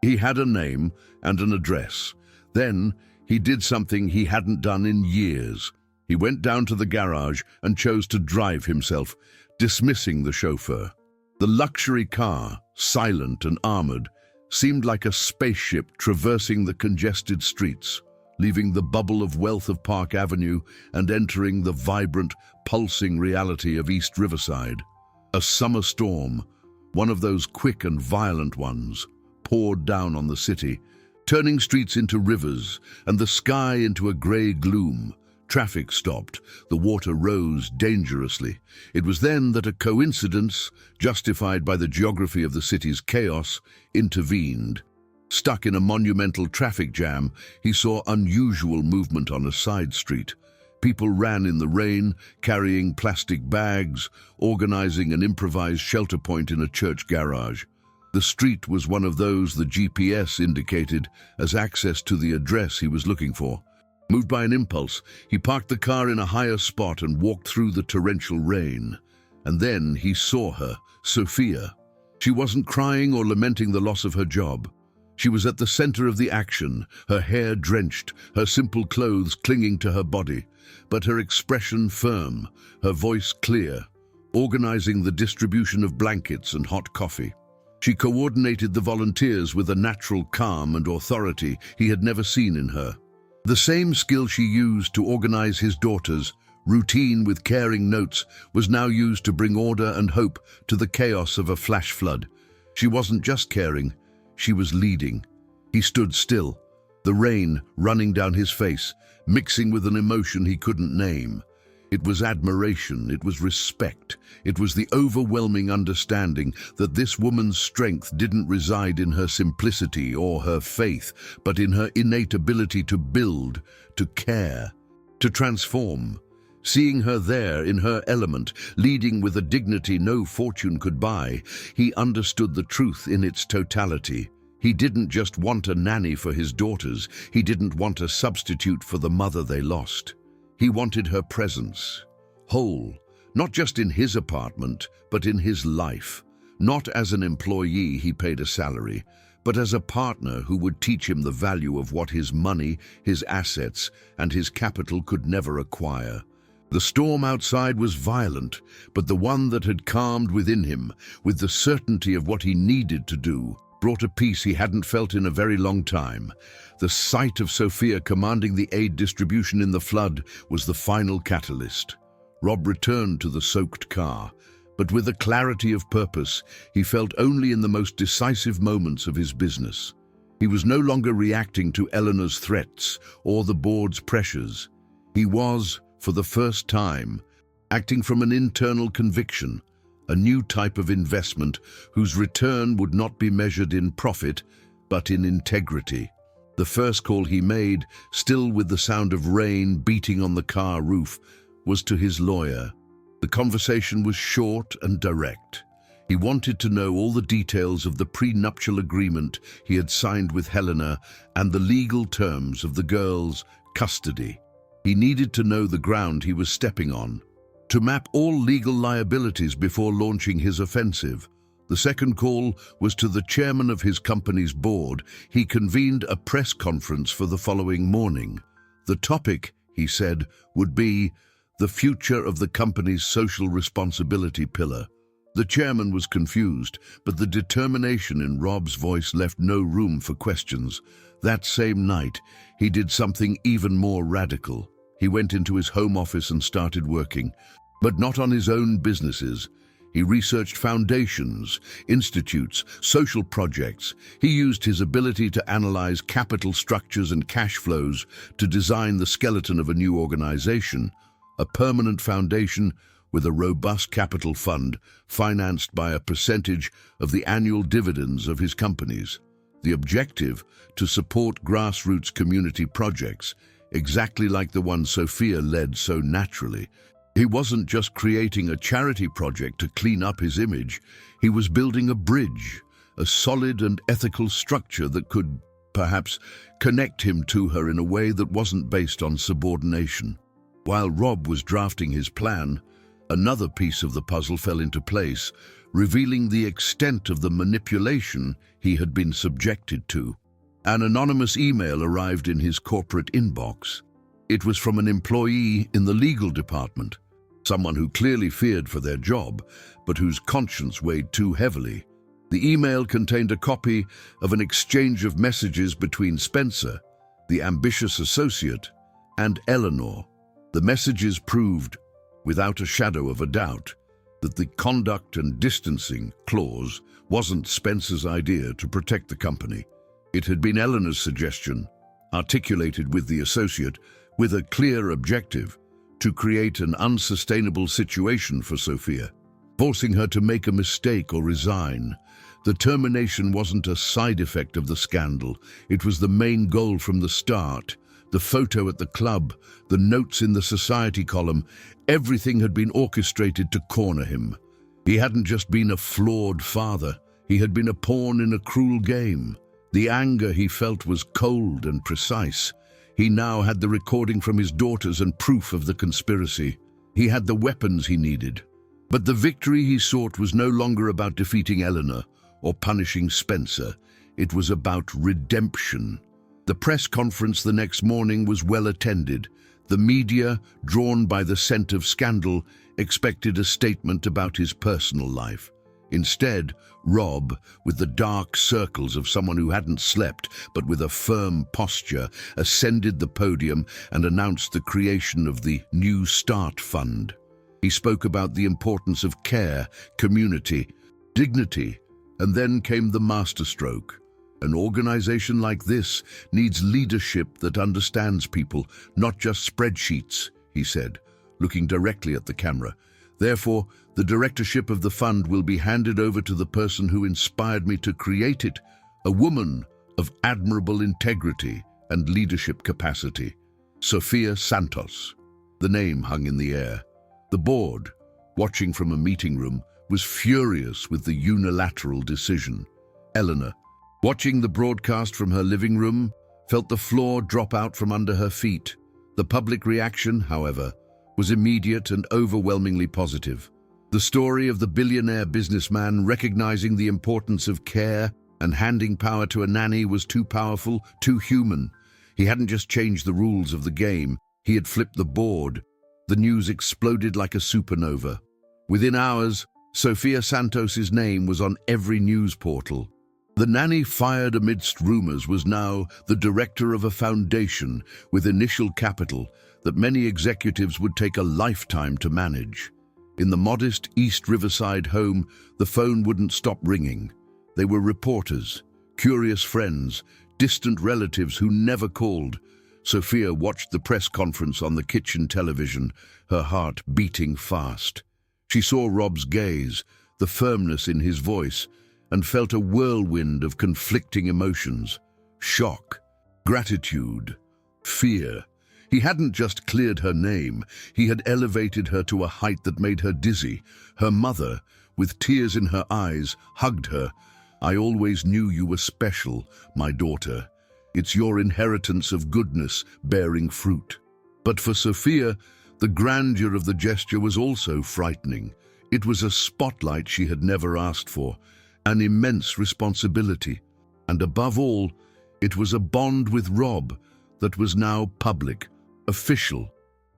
he had a name and an address. Then he did something he hadn't done in years. He went down to the garage and chose to drive himself, dismissing the chauffeur. The luxury car, silent and armored, seemed like a spaceship traversing the congested streets, leaving the bubble of wealth of Park Avenue and entering the vibrant, pulsing reality of East Riverside. A summer storm, one of those quick and violent ones, poured down on the city, turning streets into rivers and the sky into a grey gloom. Traffic stopped. The water rose dangerously. It was then that a coincidence, justified by the geography of the city's chaos, intervened. Stuck in a monumental traffic jam, he saw unusual movement on a side street. People ran in the rain, carrying plastic bags, organizing an improvised shelter point in a church garage. The street was one of those the GPS indicated as access to the address he was looking for. Moved by an impulse, he parked the car in a higher spot and walked through the torrential rain. And then he saw her, Sophia. She wasn't crying or lamenting the loss of her job. She was at the center of the action, her hair drenched, her simple clothes clinging to her body, but her expression firm, her voice clear, organizing the distribution of blankets and hot coffee. She coordinated the volunteers with a natural calm and authority he had never seen in her. The same skill she used to organize his daughters, routine with caring notes, was now used to bring order and hope to the chaos of a flash flood. She wasn't just caring, she was leading. He stood still, the rain running down his face, mixing with an emotion he couldn't name. It was admiration, it was respect, it was the overwhelming understanding that this woman's strength didn't reside in her simplicity or her faith, but in her innate ability to build, to care, to transform. Seeing her there in her element, leading with a dignity no fortune could buy, he understood the truth in its totality. He didn't just want a nanny for his daughters, he didn't want a substitute for the mother they lost. He wanted her presence, whole, not just in his apartment, but in his life. Not as an employee he paid a salary, but as a partner who would teach him the value of what his money, his assets, and his capital could never acquire. The storm outside was violent, but the one that had calmed within him, with the certainty of what he needed to do, brought a peace he hadn't felt in a very long time. The sight of Sophia commanding the aid distribution in the flood was the final catalyst. Rob returned to the soaked car, but with a clarity of purpose he felt only in the most decisive moments of his business. He was no longer reacting to Eleanor's threats or the board's pressures. He was, for the first time, acting from an internal conviction, a new type of investment whose return would not be measured in profit, but in integrity. The first call he made, still with the sound of rain beating on the car roof, was to his lawyer. The conversation was short and direct. He wanted to know all the details of the prenuptial agreement he had signed with Helena and the legal terms of the girl's custody. He needed to know the ground he was stepping on, to map all legal liabilities before launching his offensive. The second call was to the chairman of his company's board. He convened a press conference for the following morning. The topic, he said, would be the future of the company's social responsibility pillar. The chairman was confused, but the determination in Rob's voice left no room for questions. That same night, he did something even more radical. He went into his home office and started working, but not on his own businesses. He researched foundations, institutes, social projects. He used his ability to analyze capital structures and cash flows to design the skeleton of a new organization, a permanent foundation with a robust capital fund financed by a percentage of the annual dividends of his companies. The objective, to support grassroots community projects, exactly like the one Sophia led so naturally. He wasn't just creating a charity project to clean up his image. He was building a bridge, a solid and ethical structure that could, perhaps, connect him to her in a way that wasn't based on subordination. While Rob was drafting his plan, another piece of the puzzle fell into place, revealing the extent of the manipulation he had been subjected to. An anonymous email arrived in his corporate inbox. It was from an employee in the legal department, someone who clearly feared for their job, but whose conscience weighed too heavily. The email contained a copy of an exchange of messages between Spencer, the ambitious associate, and Eleanor. The messages proved, without a shadow of a doubt, that the conduct and distancing clause wasn't Spencer's idea to protect the company. It had been Eleanor's suggestion, articulated with the associate, with a clear objective, to create an unsustainable situation for Sophia, forcing her to make a mistake or resign. The termination wasn't a side effect of the scandal. It was the main goal from the start. The photo at the club, the notes in the society column, everything had been orchestrated to corner him. He hadn't just been a flawed father, he had been a pawn in a cruel game. The anger he felt was cold and precise. He now had the recording from his daughters and proof of the conspiracy. He had the weapons he needed. But the victory he sought was no longer about defeating Eleanor or punishing Spencer. It was about redemption. The press conference the next morning was well attended. The media, drawn by the scent of scandal, expected a statement about his personal life. Instead, Rob, with the dark circles of someone who hadn't slept, but with a firm posture, ascended the podium and announced the creation of the New Start Fund. He spoke about the importance of care, community, dignity, and then came the masterstroke. An organization like this needs leadership that understands people, not just spreadsheets, he said, looking directly at the camera. Therefore, the directorship of the fund will be handed over to the person who inspired me to create it, a woman of admirable integrity and leadership capacity, Sophia Santos. The name hung in the air. The board, watching from a meeting room, was furious with the unilateral decision. Eleanor, watching the broadcast from her living room, felt the floor drop out from under her feet. The public reaction, however, was immediate and overwhelmingly positive. The story of the billionaire businessman recognizing the importance of care and handing power to a nanny was too powerful, too human. He hadn't just changed the rules of the game, he had flipped the board. The news exploded like a supernova. Within hours, Sofia Santos's name was on every news portal. The nanny fired amidst rumors was now the director of a foundation with initial capital that many executives would take a lifetime to manage. In the modest East Riverside home, the phone wouldn't stop ringing. They were reporters, curious friends, distant relatives who never called. Sofia watched the press conference on the kitchen television, her heart beating fast. She saw Rob's gaze, the firmness in his voice, and felt a whirlwind of conflicting emotions. Shock, gratitude, fear. He hadn't just cleared her name, he had elevated her to a height that made her dizzy. Her mother, with tears in her eyes, hugged her. "I always knew you were special, my daughter. It's your inheritance of goodness bearing fruit." But for Sofia, the grandeur of the gesture was also frightening. It was a spotlight she had never asked for, an immense responsibility. And above all, it was a bond with Rob that was now public, official,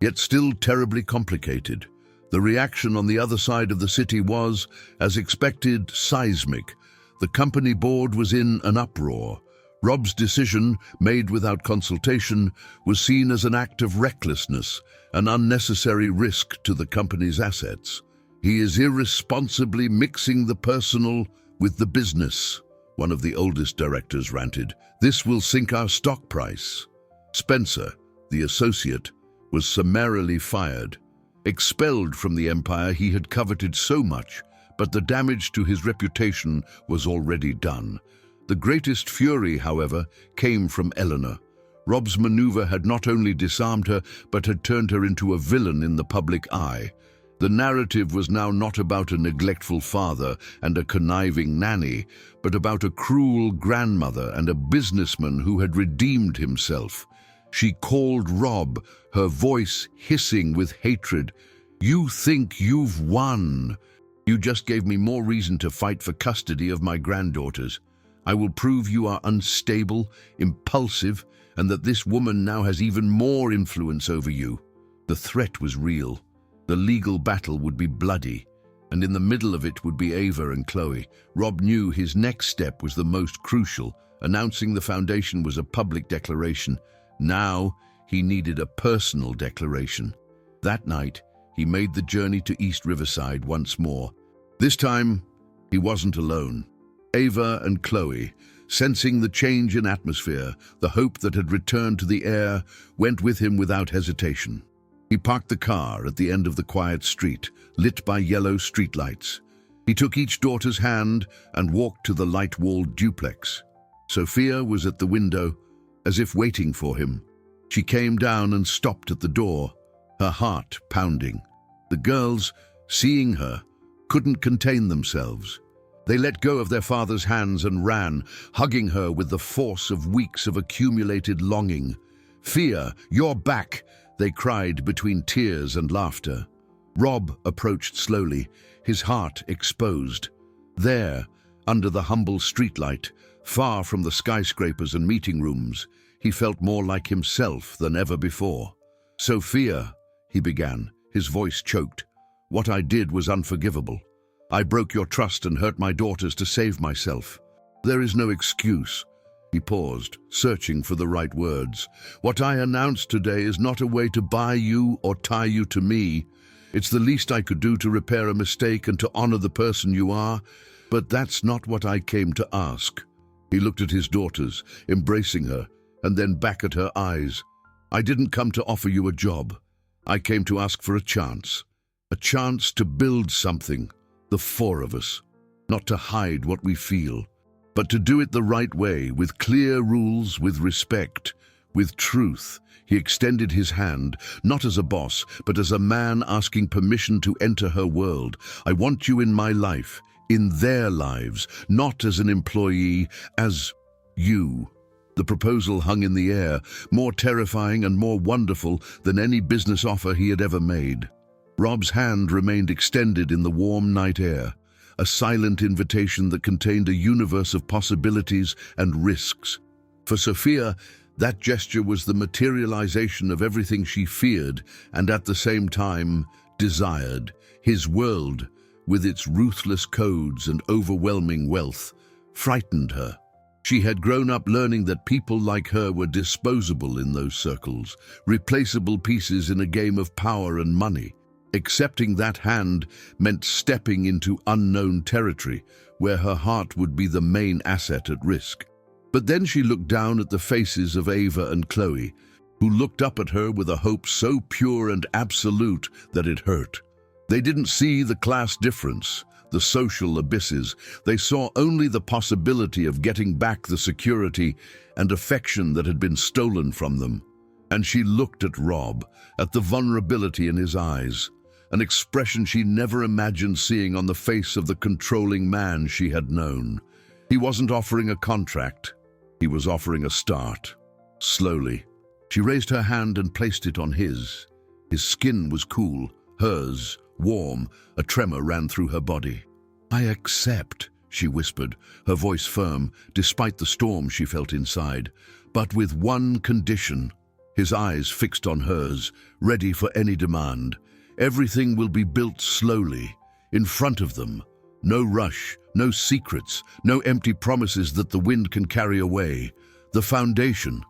yet still terribly complicated. The reaction on the other side of the city was, as expected, seismic. The company board was in an uproar. Rob's decision, made without consultation, was seen as an act of recklessness, an unnecessary risk to the company's assets. "He is irresponsibly mixing the personal with the business," one of the oldest directors ranted. "This will sink our stock price." Spencer, the associate, was summarily fired, expelled from the empire he had coveted so much, but the damage to his reputation was already done. The greatest fury, however, came from Eleanor. Rob's maneuver had not only disarmed her, but had turned her into a villain in the public eye. The narrative was now not about a neglectful father and a conniving nanny, but about a cruel grandmother and a businessman who had redeemed himself. She called Rob, her voice hissing with hatred. "You think you've won. You just gave me more reason to fight for custody of my granddaughters. I will prove you are unstable, impulsive, and that this woman now has even more influence over you." The threat was real. The legal battle would be bloody, and in the middle of it would be Ava and Chloe. Rob knew his next step was the most crucial. Announcing the foundation was a public declaration. Now he needed a personal declaration. That night, he made the journey to East Riverside once more. This time, he wasn't alone. Ava and Chloe, sensing the change in atmosphere, the hope that had returned to the air, went with him without hesitation. He parked the car at the end of the quiet street, lit by yellow streetlights. He took each daughter's hand and walked to the light-walled duplex. Sofia was at the window, as if waiting for him. She came down and stopped at the door, her heart pounding. The girls, seeing her, couldn't contain themselves. They let go of their father's hands and ran, hugging her with the force of weeks of accumulated longing. "Fia, you're back!" they cried between tears and laughter. Rob approached slowly, his heart exposed. There, under the humble streetlight, far from the skyscrapers and meeting rooms, he felt more like himself than ever before. "Sofia," he began, his voice choked, "what I did was unforgivable. I broke your trust and hurt my daughters to save myself. There is no excuse." He paused, searching for the right words. "What I announced today is not a way to buy you or tie you to me. It's the least I could do to repair a mistake and to honor the person you are, but that's not what I came to ask." He looked at his daughters, embracing her, and then back at her eyes. "I didn't come to offer you a job. I came to ask for a chance to build something, the four of us, not to hide what we feel, but to do it the right way, with clear rules, with respect, with truth." He extended his hand, not as a boss, but as a man asking permission to enter her world. "I want you in my life, in their lives, not as an employee, as you." The proposal hung in the air, more terrifying and more wonderful than any business offer he had ever made. Rob's hand remained extended in the warm night air, a silent invitation that contained a universe of possibilities and risks. For Sofia, That gesture was the materialization of everything she feared and at the same time desired. His world, with its ruthless codes and overwhelming wealth, frightened her. She had grown up learning that people like her were disposable in those circles, replaceable pieces in a game of power and money. Accepting that hand meant stepping into unknown territory, where her heart would be the main asset at risk. But then she looked down at the faces of Ava and Chloe, who looked up at her with a hope so pure and absolute that it hurt. They didn't see the class difference, the social abysses. They saw only the possibility of getting back the security and affection that had been stolen from them. And she looked at Rob, at the vulnerability in his eyes, an expression she never imagined seeing on the face of the controlling man she had known. He wasn't offering a contract. He was offering a start. Slowly, she raised her hand and placed it on his. His skin was cool, hers warm. A tremor ran through her body. "I accept," she whispered, her voice firm, despite the storm she felt inside. "But with one condition." His eyes fixed on hers, ready for any demand. "Everything will be built slowly, in front of them. No rush, no secrets, no empty promises that the wind can carry away. The foundation.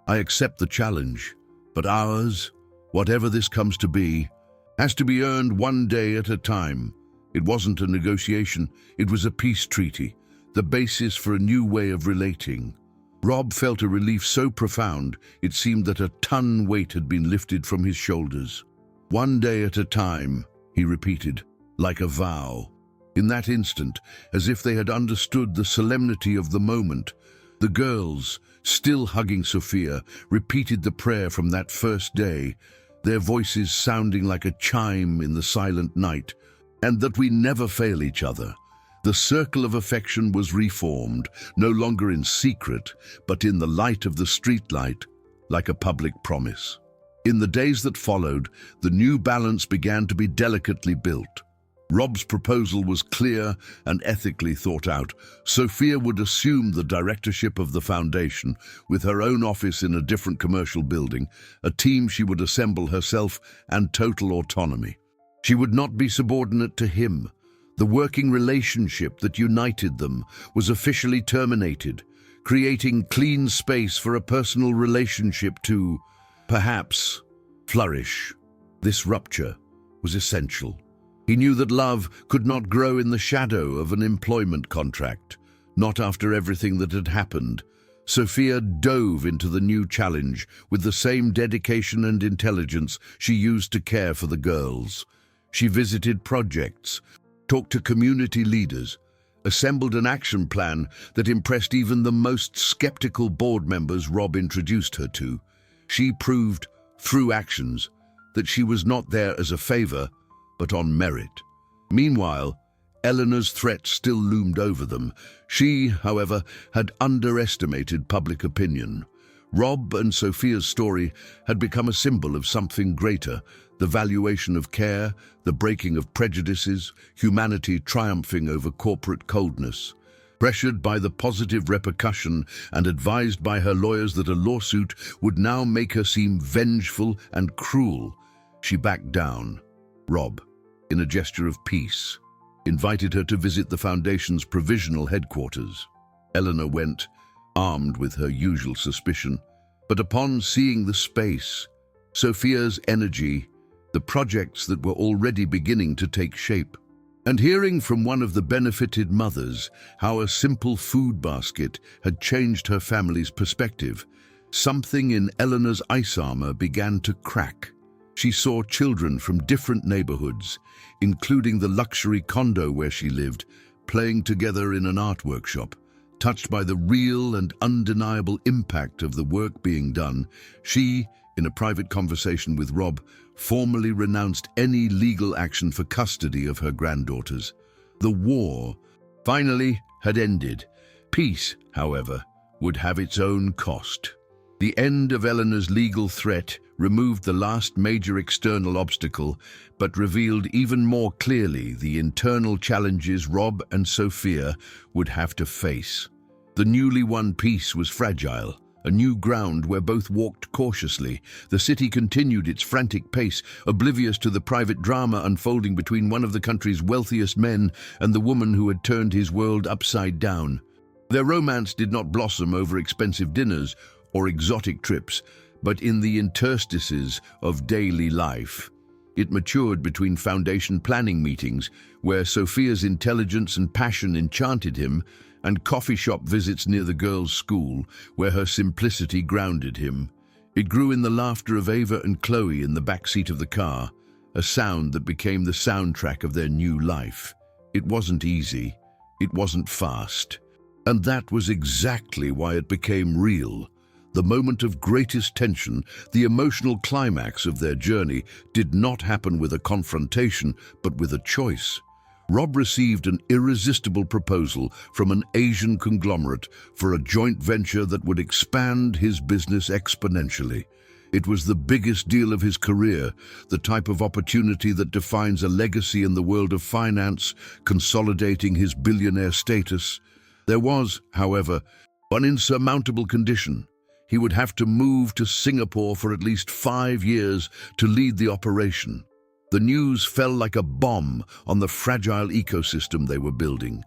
I accept the challenge. But ours, whatever this comes to be, has to be earned one day at a time." It wasn't a negotiation, it was a peace treaty, the basis for a new way of relating. Rob felt a relief so profound, it seemed that a ton weight had been lifted from his shoulders. "One day at a time," he repeated, like a vow. In that instant, as if they had understood the solemnity of the moment, the girls, still hugging Sophia, repeated the prayer from that first day, their voices sounding like a chime in the silent night. "And that we never fail each other." The circle of affection was reformed, no longer in secret, but in the light of the streetlight, like a public promise. In the days that followed, the new balance began to be delicately built. Rob's proposal was clear and ethically thought out. Sophia would assume the directorship of the foundation, with her own office in a different commercial building, a team she would assemble herself, and total autonomy. She would not be subordinate to him. The working relationship that united them was officially terminated, creating clean space for a personal relationship to, perhaps, flourish. This rupture was essential. He knew that love could not grow in the shadow of an employment contract, not after everything that had happened. Sophia dove into the new challenge with the same dedication and intelligence she used to care for the girls. She visited projects, talked to community leaders, assembled an action plan that impressed even the most skeptical board members Rob introduced her to. She proved, through actions, that she was not there as a favor, but on merit. Meanwhile, Eleanor's threat still loomed over them. She, however, had underestimated public opinion. Rob and Sophia's story had become a symbol of something greater, the valuation of care, the breaking of prejudices, humanity triumphing over corporate coldness. Pressured by the positive repercussion and advised by her lawyers that a lawsuit would now make her seem vengeful and cruel, she backed down. Rob, in a gesture of peace, invited her to visit the Foundation's provisional headquarters. Eleanor went, armed with her usual suspicion, but upon seeing the space, Sophia's energy, the projects that were already beginning to take shape, and hearing from one of the benefited mothers how a simple food basket had changed her family's perspective, something in Eleanor's ice armor began to crack. She saw children from different neighborhoods, including the luxury condo where she lived, playing together in an art workshop. Touched by the real and undeniable impact of the work being done, she, in a private conversation with Rob, formally renounced any legal action for custody of her granddaughters. The war, finally, had ended. Peace, however, would have its own cost. The end of Eleanor's legal threat removed the last major external obstacle, but revealed even more clearly the internal challenges Rob and Sophia would have to face. The newly won peace was fragile, a new ground where both walked cautiously. The city continued its frantic pace, oblivious to the private drama unfolding between one of the country's wealthiest men and the woman who had turned his world upside down. Their romance did not blossom over expensive dinners or exotic trips, but in the interstices of daily life. It matured between foundation planning meetings, where Sophia's intelligence and passion enchanted him, and coffee shop visits near the girls' school, where her simplicity grounded him. It grew in the laughter of Ava and Chloe in the back seat of the car, a sound that became the soundtrack of their new life. It wasn't easy, it wasn't fast, and that was exactly why it became real. The moment of greatest tension, the emotional climax of their journey, did not happen with a confrontation, but with a choice. Rob received an irresistible proposal from an Asian conglomerate for a joint venture that would expand his business exponentially. It was the biggest deal of his career, the type of opportunity that defines a legacy in the world of finance, consolidating his billionaire status. There was, however, one insurmountable condition. He would have to move to Singapore for at least 5 years to lead the operation. The news fell like a bomb on the fragile ecosystem they were building.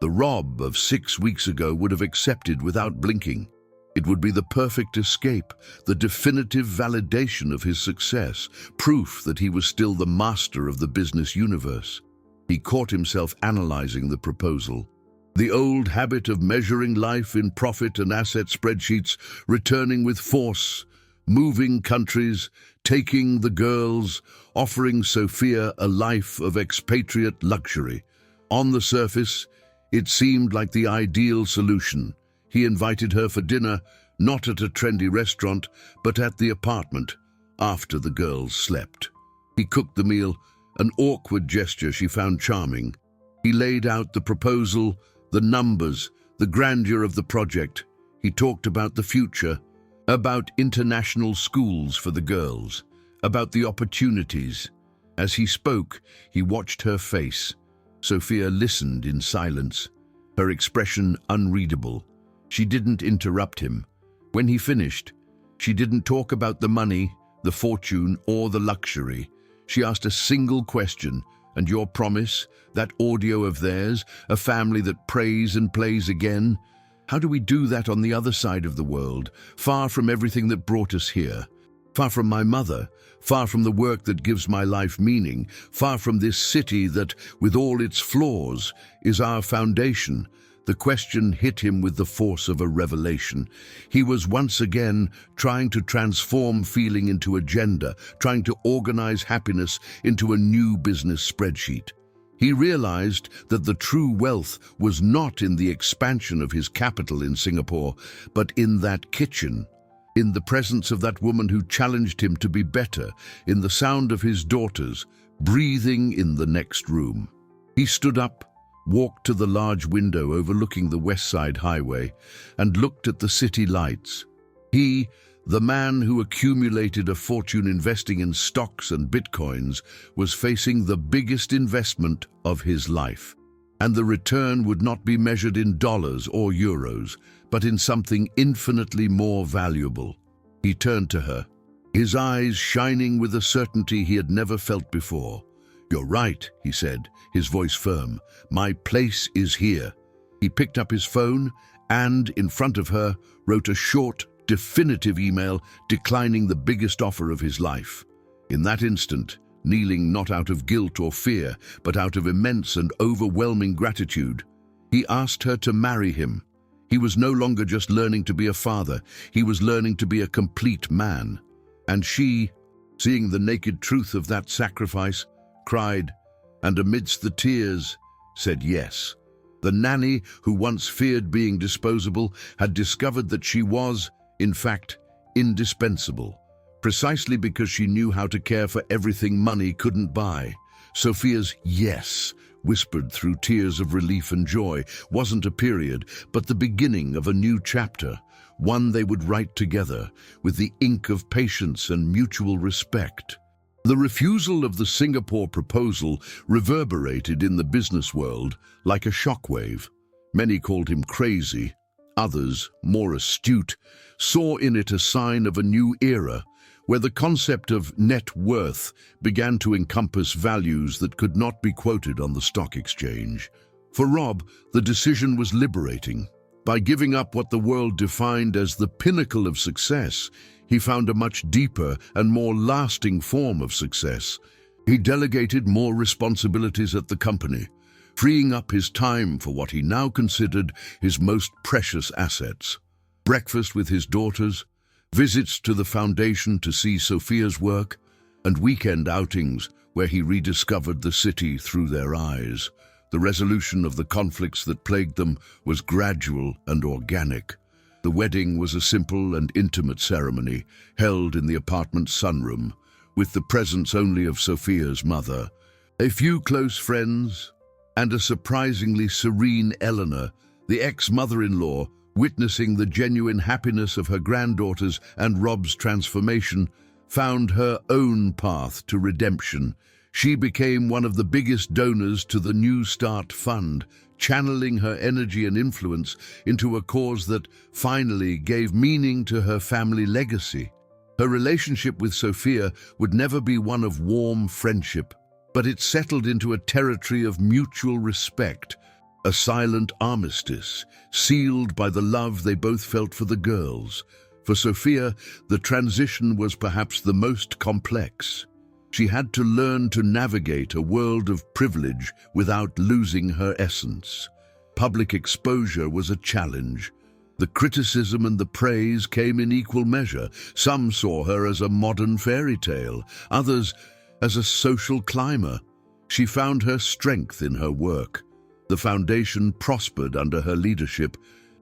The Rob of 6 weeks ago would have accepted without blinking. It would be the perfect escape, the definitive validation of his success, proof that he was still the master of the business universe. He caught himself analyzing the proposal. The old habit of measuring life in profit and asset spreadsheets returning with force, moving countries, taking the girls, offering Sophia a life of expatriate luxury. On the surface, it seemed like the ideal solution. He invited her for dinner, not at a trendy restaurant, but at the apartment, after the girls slept. He cooked the meal, an awkward gesture she found charming. He laid out the proposal, the numbers, the grandeur of the project. He talked about the future, about international schools for the girls, about the opportunities. As he spoke, he watched her face. Sophia listened in silence, her expression unreadable. She didn't interrupt him. When he finished, she didn't talk about the money, the fortune, or the luxury. She asked a single question: "And your promise, that audio of theirs, a family that prays and plays again? How do we do that on the other side of the world, far from everything that brought us here? Far from my mother, far from the work that gives my life meaning, far from this city that, with all its flaws, is our foundation." The question hit him with the force of a revelation. He was once again trying to transform feeling into agenda, trying to organize happiness into a new business spreadsheet. He realized that the true wealth was not in the expansion of his capital in Singapore, but in that kitchen, in the presence of that woman who challenged him to be better, in the sound of his daughters breathing in the next room. He stood up, walked to the large window overlooking the West Side Highway, and looked at the city lights. He, the man who accumulated a fortune investing in stocks and bitcoins, was facing the biggest investment of his life. And the return would not be measured in dollars or euros, but in something infinitely more valuable. He turned to her, his eyes shining with a certainty he had never felt before. "You're right," he said, his voice firm. "My place is here." He picked up his phone and, in front of her, wrote a short, definitive email declining the biggest offer of his life. In that instant, kneeling not out of guilt or fear, but out of immense and overwhelming gratitude, he asked her to marry him. He was no longer just learning to be a father, he was learning to be a complete man. And she, seeing the naked truth of that sacrifice, cried, and amidst the tears, said yes. The nanny, who once feared being disposable, had discovered that she was, in fact, indispensable, precisely because she knew how to care for everything money couldn't buy. Sophia's yes, whispered through tears of relief and joy, wasn't a period, but the beginning of a new chapter, one they would write together, with the ink of patience and mutual respect. The refusal of the Singapore proposal reverberated in the business world like a shockwave. Many called him crazy. Others, more astute, saw in it a sign of a new era, where the concept of net worth began to encompass values that could not be quoted on the stock exchange. For Rob, the decision was liberating. By giving up what the world defined as the pinnacle of success, he found a much deeper and more lasting form of success. He delegated more responsibilities at the company, freeing up his time for what he now considered his most precious assets. Breakfast with his daughters, visits to the foundation to see Sophia's work, and weekend outings where he rediscovered the city through their eyes. The resolution of the conflicts that plagued them was gradual and organic. The wedding was a simple and intimate ceremony held in the apartment's sunroom, with the presence only of Sophia's mother, a few close friends, and a surprisingly serene Eleanor, the ex-mother-in-law, witnessing the genuine happiness of her granddaughters and Rob's transformation, found her own path to redemption. She became one of the biggest donors to the New Start Fund, channeling her energy and influence into a cause that finally gave meaning to her family legacy. Her relationship with Sophia would never be one of warm friendship, but it settled into a territory of mutual respect, a silent armistice, sealed by the love they both felt for the girls. For Sophia, the transition was perhaps the most complex. She had to learn to navigate a world of privilege without losing her essence. Public exposure was a challenge. The criticism and the praise came in equal measure. Some saw her as a modern fairy tale, others as a social climber. She found her strength in her work. The foundation prospered under her leadership,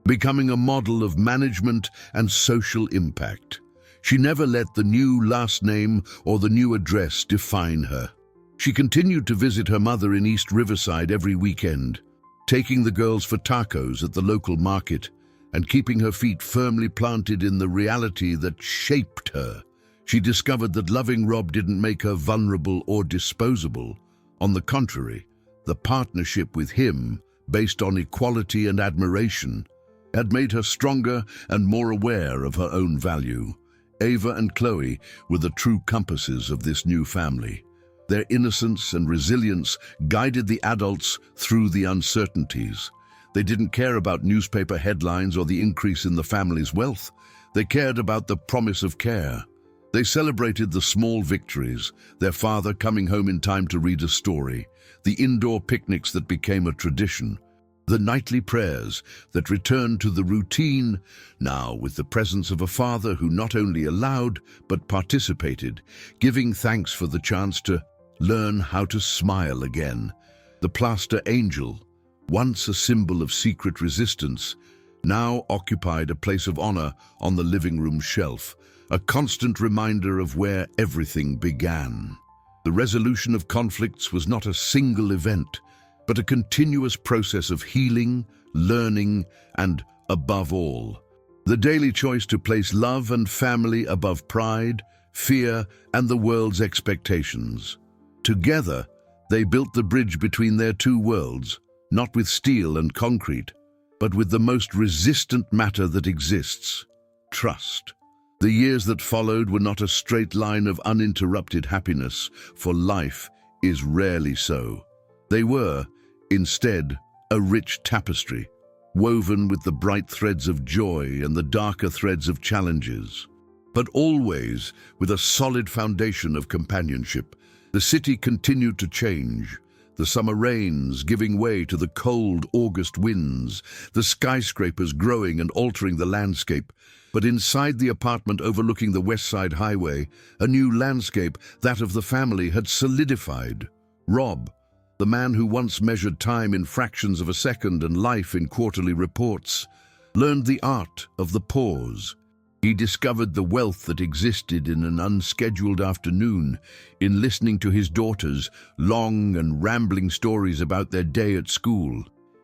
becoming a model of management and social impact. She never let the new last name or the new address define her. She continued to visit her mother in East Riverside every weekend, taking the girls for tacos at the local market and keeping her feet firmly planted in the reality that shaped her. She discovered that loving Rob didn't make her vulnerable or disposable. On the contrary, the partnership with him, based on equality and admiration, had made her stronger and more aware of her own value. Ava and Chloe were the true compasses of this new family. Their innocence and resilience guided the adults through the uncertainties. They didn't care about newspaper headlines or the increase in the family's wealth. They cared about the promise of care. They celebrated the small victories, their father coming home in time to read a story, the indoor picnics that became a tradition, the nightly prayers that returned to the routine, now with the presence of a father who not only allowed but participated, giving thanks for the chance to learn how to smile again. The plaster angel, once a symbol of secret resistance, now occupied a place of honor on the living room shelf, a constant reminder of where everything began. The resolution of conflicts was not a single event, but a continuous process of healing, learning, and, above all, the daily choice to place love and family above pride, fear, and the world's expectations. Together, they built the bridge between their two worlds, not with steel and concrete, but with the most resistant matter that exists: trust. The years that followed were not a straight line of uninterrupted happiness, for life is rarely so. They were, instead, a rich tapestry, woven with the bright threads of joy and the darker threads of challenges. But always with a solid foundation of companionship. The city continued to change, the summer rains giving way to the cold August winds, the skyscrapers growing and altering the landscape. But inside the apartment overlooking the West Side Highway, a new landscape, that of the family, had solidified. Rob, the man who once measured time in fractions of a second and life in quarterly reports, learned the art of the pause. He discovered the wealth that existed in an unscheduled afternoon, in listening to his daughters' long and rambling stories about their day at school,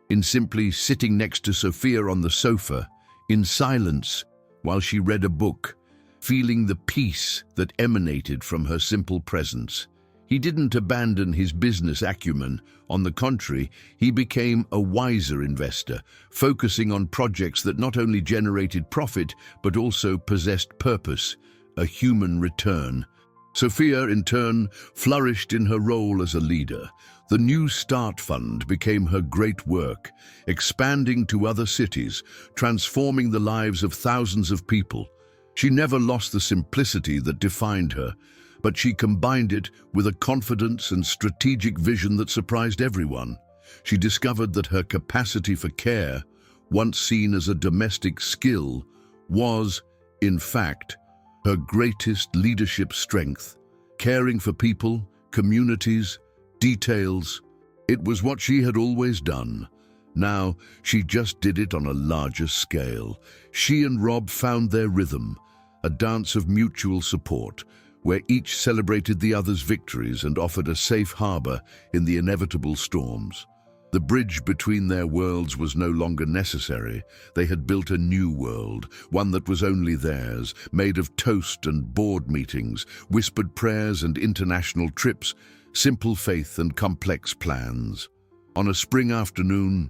in simply sitting next to Sophia on the sofa, in silence, while she read a book, feeling the peace that emanated from her simple presence. He didn't abandon his business acumen. On the contrary, he became a wiser investor, focusing on projects that not only generated profit, but also possessed purpose, a human return. Sophia, in turn, flourished in her role as a leader. The New Start Fund became her great work, expanding to other cities, transforming the lives of thousands of people. She never lost the simplicity that defined her, but she combined it with a confidence and strategic vision that surprised everyone. She discovered that her capacity for care, once seen as a domestic skill, was, in fact, her greatest leadership strength. Caring for people, communities, details. It was what she had always done. Now, she just did it on a larger scale. She and Rob found their rhythm, a dance of mutual support, where each celebrated the other's victories and offered a safe harbor in the inevitable storms. The bridge between their worlds was no longer necessary. They had built a new world, one that was only theirs, made of toast and board meetings, whispered prayers and international trips, simple faith and complex plans. On a spring afternoon,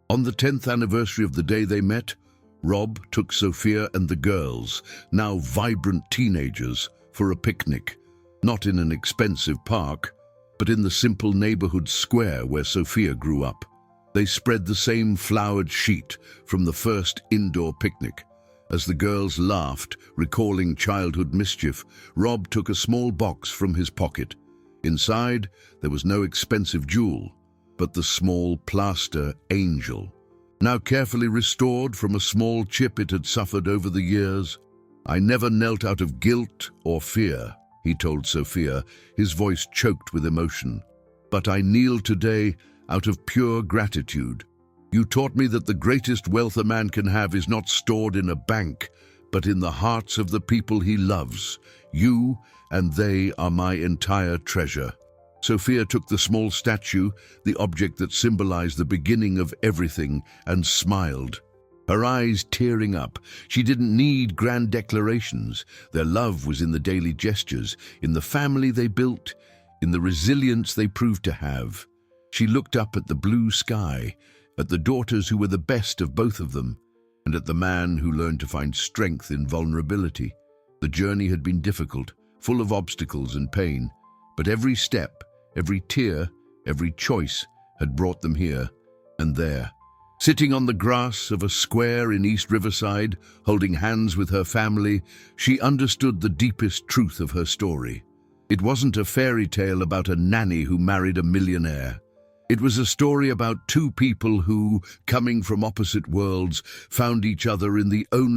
on the 10th anniversary of the day they met, Rob took Sophia and the girls, now vibrant teenagers, for a picnic, not in an expensive park, but in the simple neighborhood square where Sophia grew up. They spread the same flowered sheet from the first indoor picnic. As the girls laughed, recalling childhood mischief, Rob took a small box from his pocket. Inside, there was no expensive jewel, but the small plaster angel, now carefully restored from a small chip it had suffered over the years. "I never knelt out of guilt or fear," he told Sophia, his voice choked with emotion. "But I kneel today out of pure gratitude. You taught me that the greatest wealth a man can have is not stored in a bank, but in the hearts of the people he loves. You and they are my entire treasure." Sophia took the small statue, the object that symbolized the beginning of everything, and smiled, her eyes tearing up. She didn't need grand declarations. Their love was in the daily gestures, in the family they built, in the resilience they proved to have. She looked up at the blue sky, at the daughters who were the best of both of them, and at the man who learned to find strength in vulnerability. The journey had been difficult, full of obstacles and pain, but every step, every tear, every choice had brought them here and there. Sitting on the grass of a square in East Riverside, holding hands with her family, she understood the deepest truth of her story. It wasn't a fairy tale about a nanny who married a millionaire. It was a story about two people who, coming from opposite worlds, found each other in the only